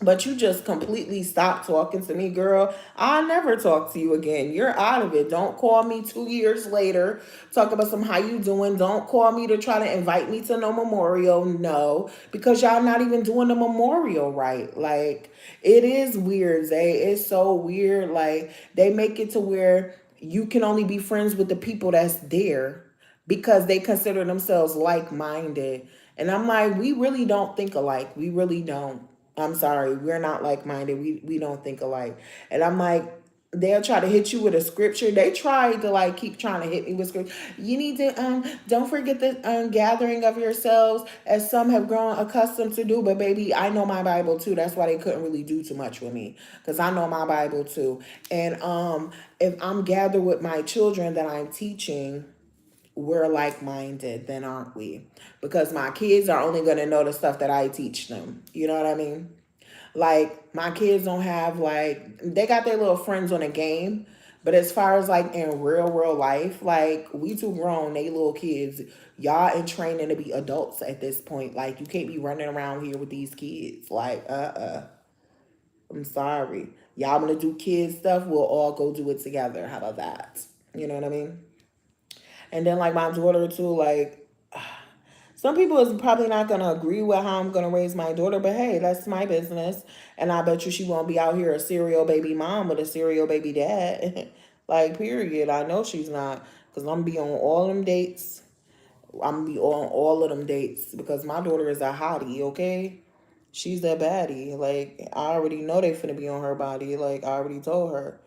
A: But you just completely stopped talking to me, girl. I'll never talk to you again. You're out of it. Don't call me 2 years later. Talk about some how you doing. Don't call me to try to invite me to no memorial. No, because y'all not even doing the memorial right. Like, it is weird, Zay. It's so weird. Like, they make it to where you can only be friends with the people that's there because they consider themselves like-minded. And I'm like, we really don't think alike. We really don't. I'm sorry, we're not like-minded. We don't think alike. And I'm like, they'll try to hit you with a scripture. They tried to like keep trying to hit me with scripture. You need to don't forget the gathering of yourselves, as some have grown accustomed to do. But baby, I know my Bible too. That's why they couldn't really do too much with me, because I know my Bible too. And if I'm gathered with my children that I'm teaching, we're like-minded, then aren't we? Because my kids are only going to know the stuff that I teach them. You know what I mean? Like, my kids don't have, like, they got their little friends on a game, but as far as like in real life, like, we too grown, they little kids. Y'all in training to be adults at this point. Like, you can't be running around here with these kids. Like, I'm sorry. Y'all want to do kid stuff, we'll all go do it together. How about that? You know what I mean? And then, like, my daughter too, like, some people is probably not going to agree with how I'm going to raise my daughter, but hey, that's my business. And I bet you she won't be out here a serial baby mom with a serial baby dad. Like, period. I know she's not, because I'm going to be on all them dates. I'm going to be on all of them dates because my daughter is a hottie, okay? She's a baddie. Like, I already know they finna be on her body. Like, I already told her,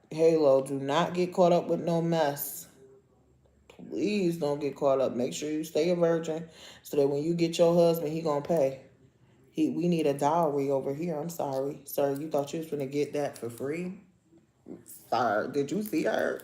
A: Halo, do not get caught up with no mess. Please don't get caught up. Make sure you stay a virgin so that when you get your husband, he gonna pay. We need a dowry over here. I'm sorry. Sir, you thought you was gonna get that for free? Sir, did you see her?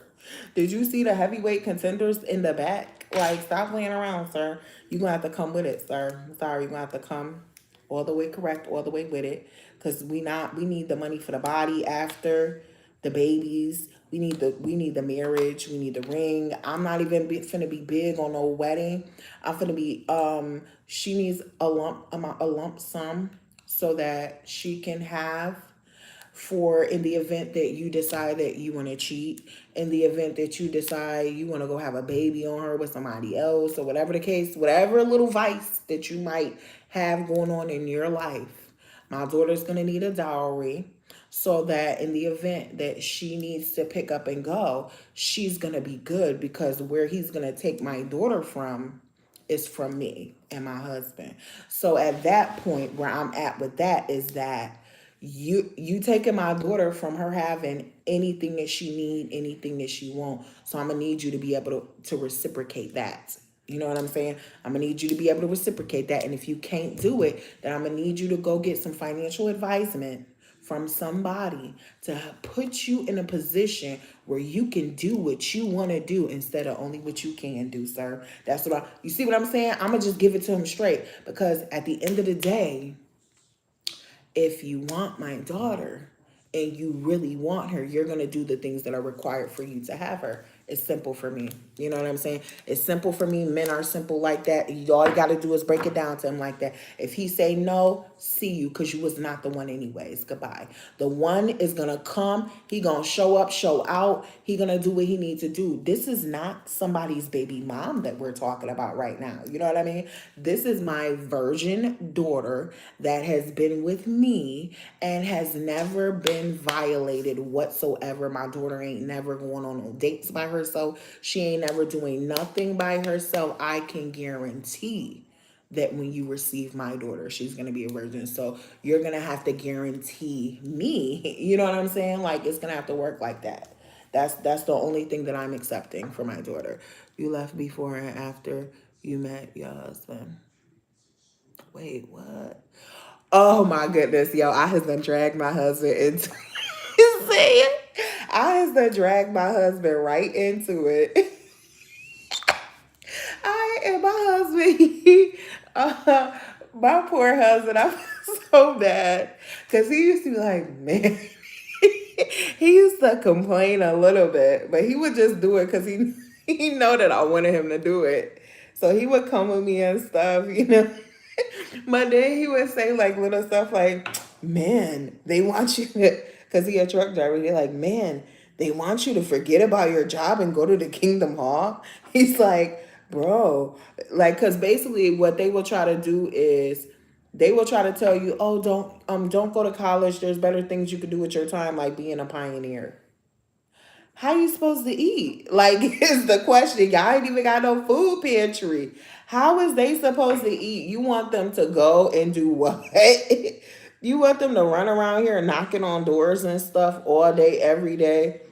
A: Did you see the heavyweight contenders in the back? Like, stop playing around, sir. You're gonna have to come with it, sir. I'm sorry, you're gonna have to come all the way correct, all the way with it. Cause we need the money for the body after the babies. We need the marriage. We need the ring. I'm not even finna be big on no wedding. I'm finna be she needs a lump sum so that she can have for in the event that you decide that you want to cheat, in the event that you decide you want to go have a baby on her with somebody else, or whatever the case, whatever little vice that you might have going on in your life. My daughter's going to need a dowry so that in the event that she needs to pick up and go, she's going to be good, because where he's going to take my daughter from is from me and my husband. So at that point, where I'm at with that is that you taking my daughter from her having anything that she need, anything that she want. So I'm gonna need you to be able to reciprocate that. You know what I'm saying? I'm gonna need you to be able to reciprocate that. And if you can't do it, then I'm gonna need you to go get some financial advisement from somebody to put you in a position where you can do what you want to do instead of only what you can do, sir. That's what you see what I'm saying? I'm gonna just give it to him straight, because at the end of the day, if you want my daughter, and you really want her, you're going to do the things that are required for you to have her. It's simple for me. You know what I'm saying? It's simple for me. Men are simple like that. All you got to do is break it down to him like that. If he say no, see you, because you was not the one anyways. Goodbye. The one is going to come. He going to show up, show out. He going to do what he needs to do. This is not somebody's baby mom that we're talking about right now. You know what I mean? This is my virgin daughter that has been with me and has never been violated whatsoever. My daughter ain't never going on no dates by herself. She ain't never doing nothing by herself. I can guarantee that when you receive my daughter, she's going to be a virgin. So you're going to have to guarantee me. You know what I'm saying? Like, it's going to have to work like that. That's the only thing that I'm accepting for my daughter. You left before and after you met your husband. Wait, what? Oh my goodness, yo, I has done dragged my husband into saying, I has done dragged my husband right into it. I and my husband, my poor husband, I was so bad because he used to be like, man, he used to complain a little bit, but he would just do it because he know that I wanted him to do it. So he would come with me and stuff, you know. But then he would say like little stuff like, man, they want you to, because he a truck driver, they're like, man, they want you to forget about your job and go to the Kingdom Hall. He's like, bro, like, because basically what they will try to do is they will try to tell you, oh, don't go to college. There's better things you could do with your time, like being a pioneer. How you supposed to eat? Like, is the question. Y'all ain't even got no food pantry. How is they supposed to eat? You want them to go and do what? You want them to run around here knocking on doors and stuff all day, every day,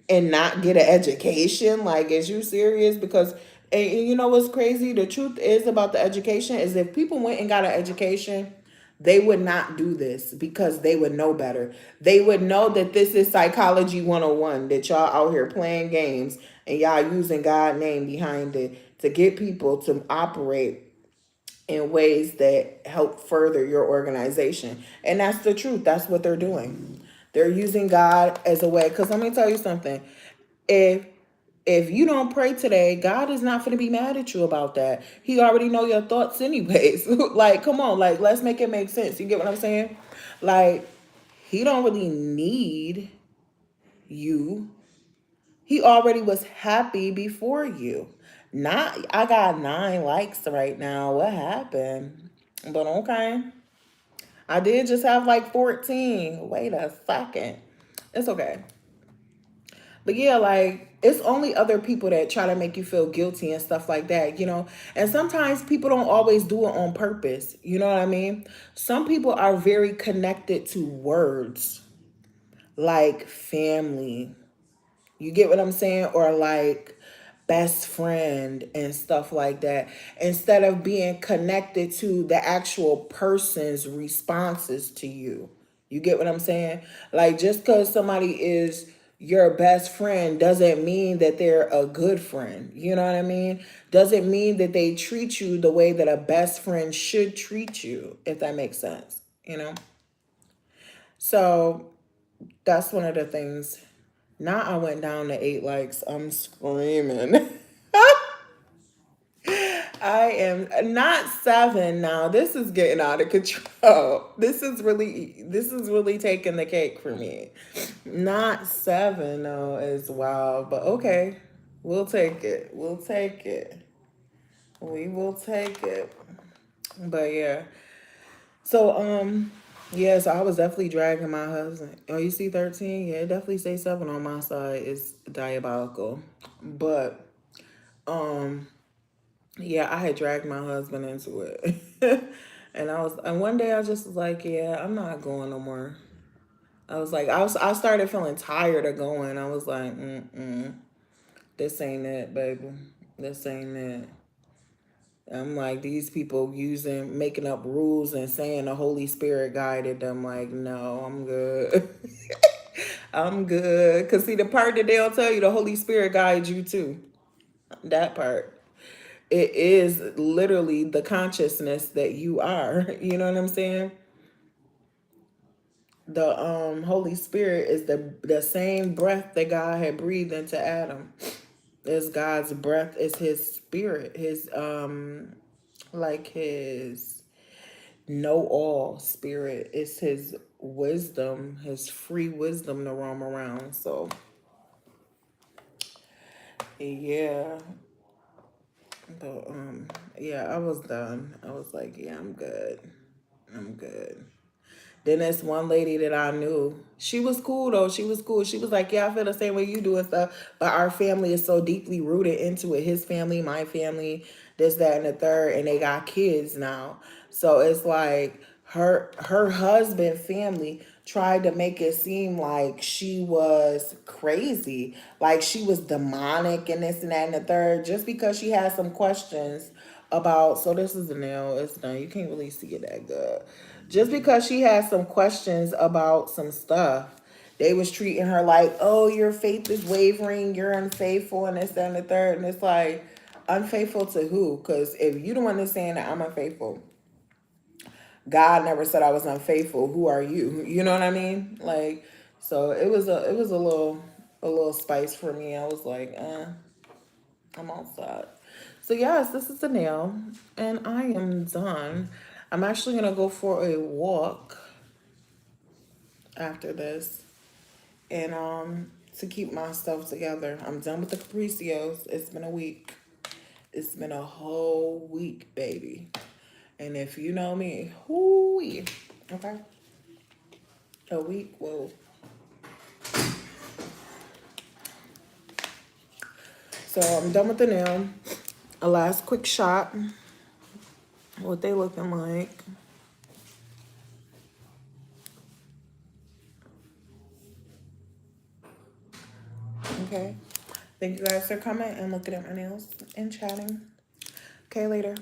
A: and not get an education? Like, is you serious? Because, and you know what's crazy? The truth is about the education is if people went and got an education, they would not do this because they would know better. They would know that this is psychology 101, that y'all out here playing games and y'all using God's name behind it to get people to operate in ways that help further your organization. And that's the truth. That's what they're doing. They're using God as a way. Because let me tell you something. If if you don't pray today, God is not going to be mad at you about that. He already know your thoughts anyways. Like, come on, like, let's make it make sense. You get what I'm saying? Like, he don't really need you. He already was happy before you. Not, I got 9 likes right now. What happened? But okay. I did just have like 14. Wait a second. It's okay. But yeah, like, it's only other people that try to make you feel guilty and stuff like that, you know? And sometimes people don't always do it on purpose. You know what I mean? Some people are very connected to words, like family. You get what I'm saying? Or like best friend and stuff like that, instead of being connected to the actual person's responses to you. You get what I'm saying? Like, just because somebody is your best friend doesn't mean that they're a good friend. You know what I mean? Doesn't mean that they treat you the way that a best friend should treat you, if that makes sense, you know? So that's one of the things. Now I went down to 8 likes. I'm screaming. I am not 7 now. This is getting out of control. This is really taking the cake for me. Not 7 though as well, but okay. We'll take it. We'll take it. We will take it. But yeah. So yeah, so I was definitely dragging my husband. Oh, you see 13? Yeah, it definitely say 7 on my side. It's diabolical. But yeah, I had dragged my husband into it. And one day I just was like, yeah, I'm not going no more. I started feeling tired of going. I was like, this ain't it, baby. This ain't it. I'm like, these people making up rules and saying the Holy Spirit guided them. Like, no, I'm good. I'm good. Because see, the part that they'll tell you, the Holy Spirit guides you too. That part. It is literally the consciousness that you are. You know what I'm saying? the Holy Spirit is the same breath that God had breathed into Adam. Is God's breath, is his spirit, his like his know all spirit, is his wisdom, his free wisdom to roam around. So yeah. But yeah, I was done. I was like, yeah, I'm good. I'm good. Then this one lady that I knew, she was cool though. She was cool. She was like, yeah, I feel the same way you do and stuff. But our family is so deeply rooted into it. His family, my family, this, that, and the third, and they got kids now. So it's like her husband family tried to make it seem like she was crazy, like she was demonic and this and that and the third, just because she had some questions about. So this is the nail. It's done. You can't really see it that good. Just because she had some questions about some stuff, they was treating her like, oh, your faith is wavering, you're unfaithful, and this, that, and the third. And it's like, unfaithful to who? Because if you don't understand that I'm unfaithful, God never said I was unfaithful. Who are you? You know what I mean? Like, so it was a little spice for me. I was like, I'm outside. So yes, this is the nail, and I am done. I'm actually gonna go for a walk after this, and to keep myself together. I'm done with the Capricios. It's been a week. It's been a whole week, baby. And if you know me, hoo-wee, okay, a week will. So I'm done with the nail. A last quick shot. What they looking like. Okay. Thank you guys for coming and looking at my nails and chatting. Okay, later.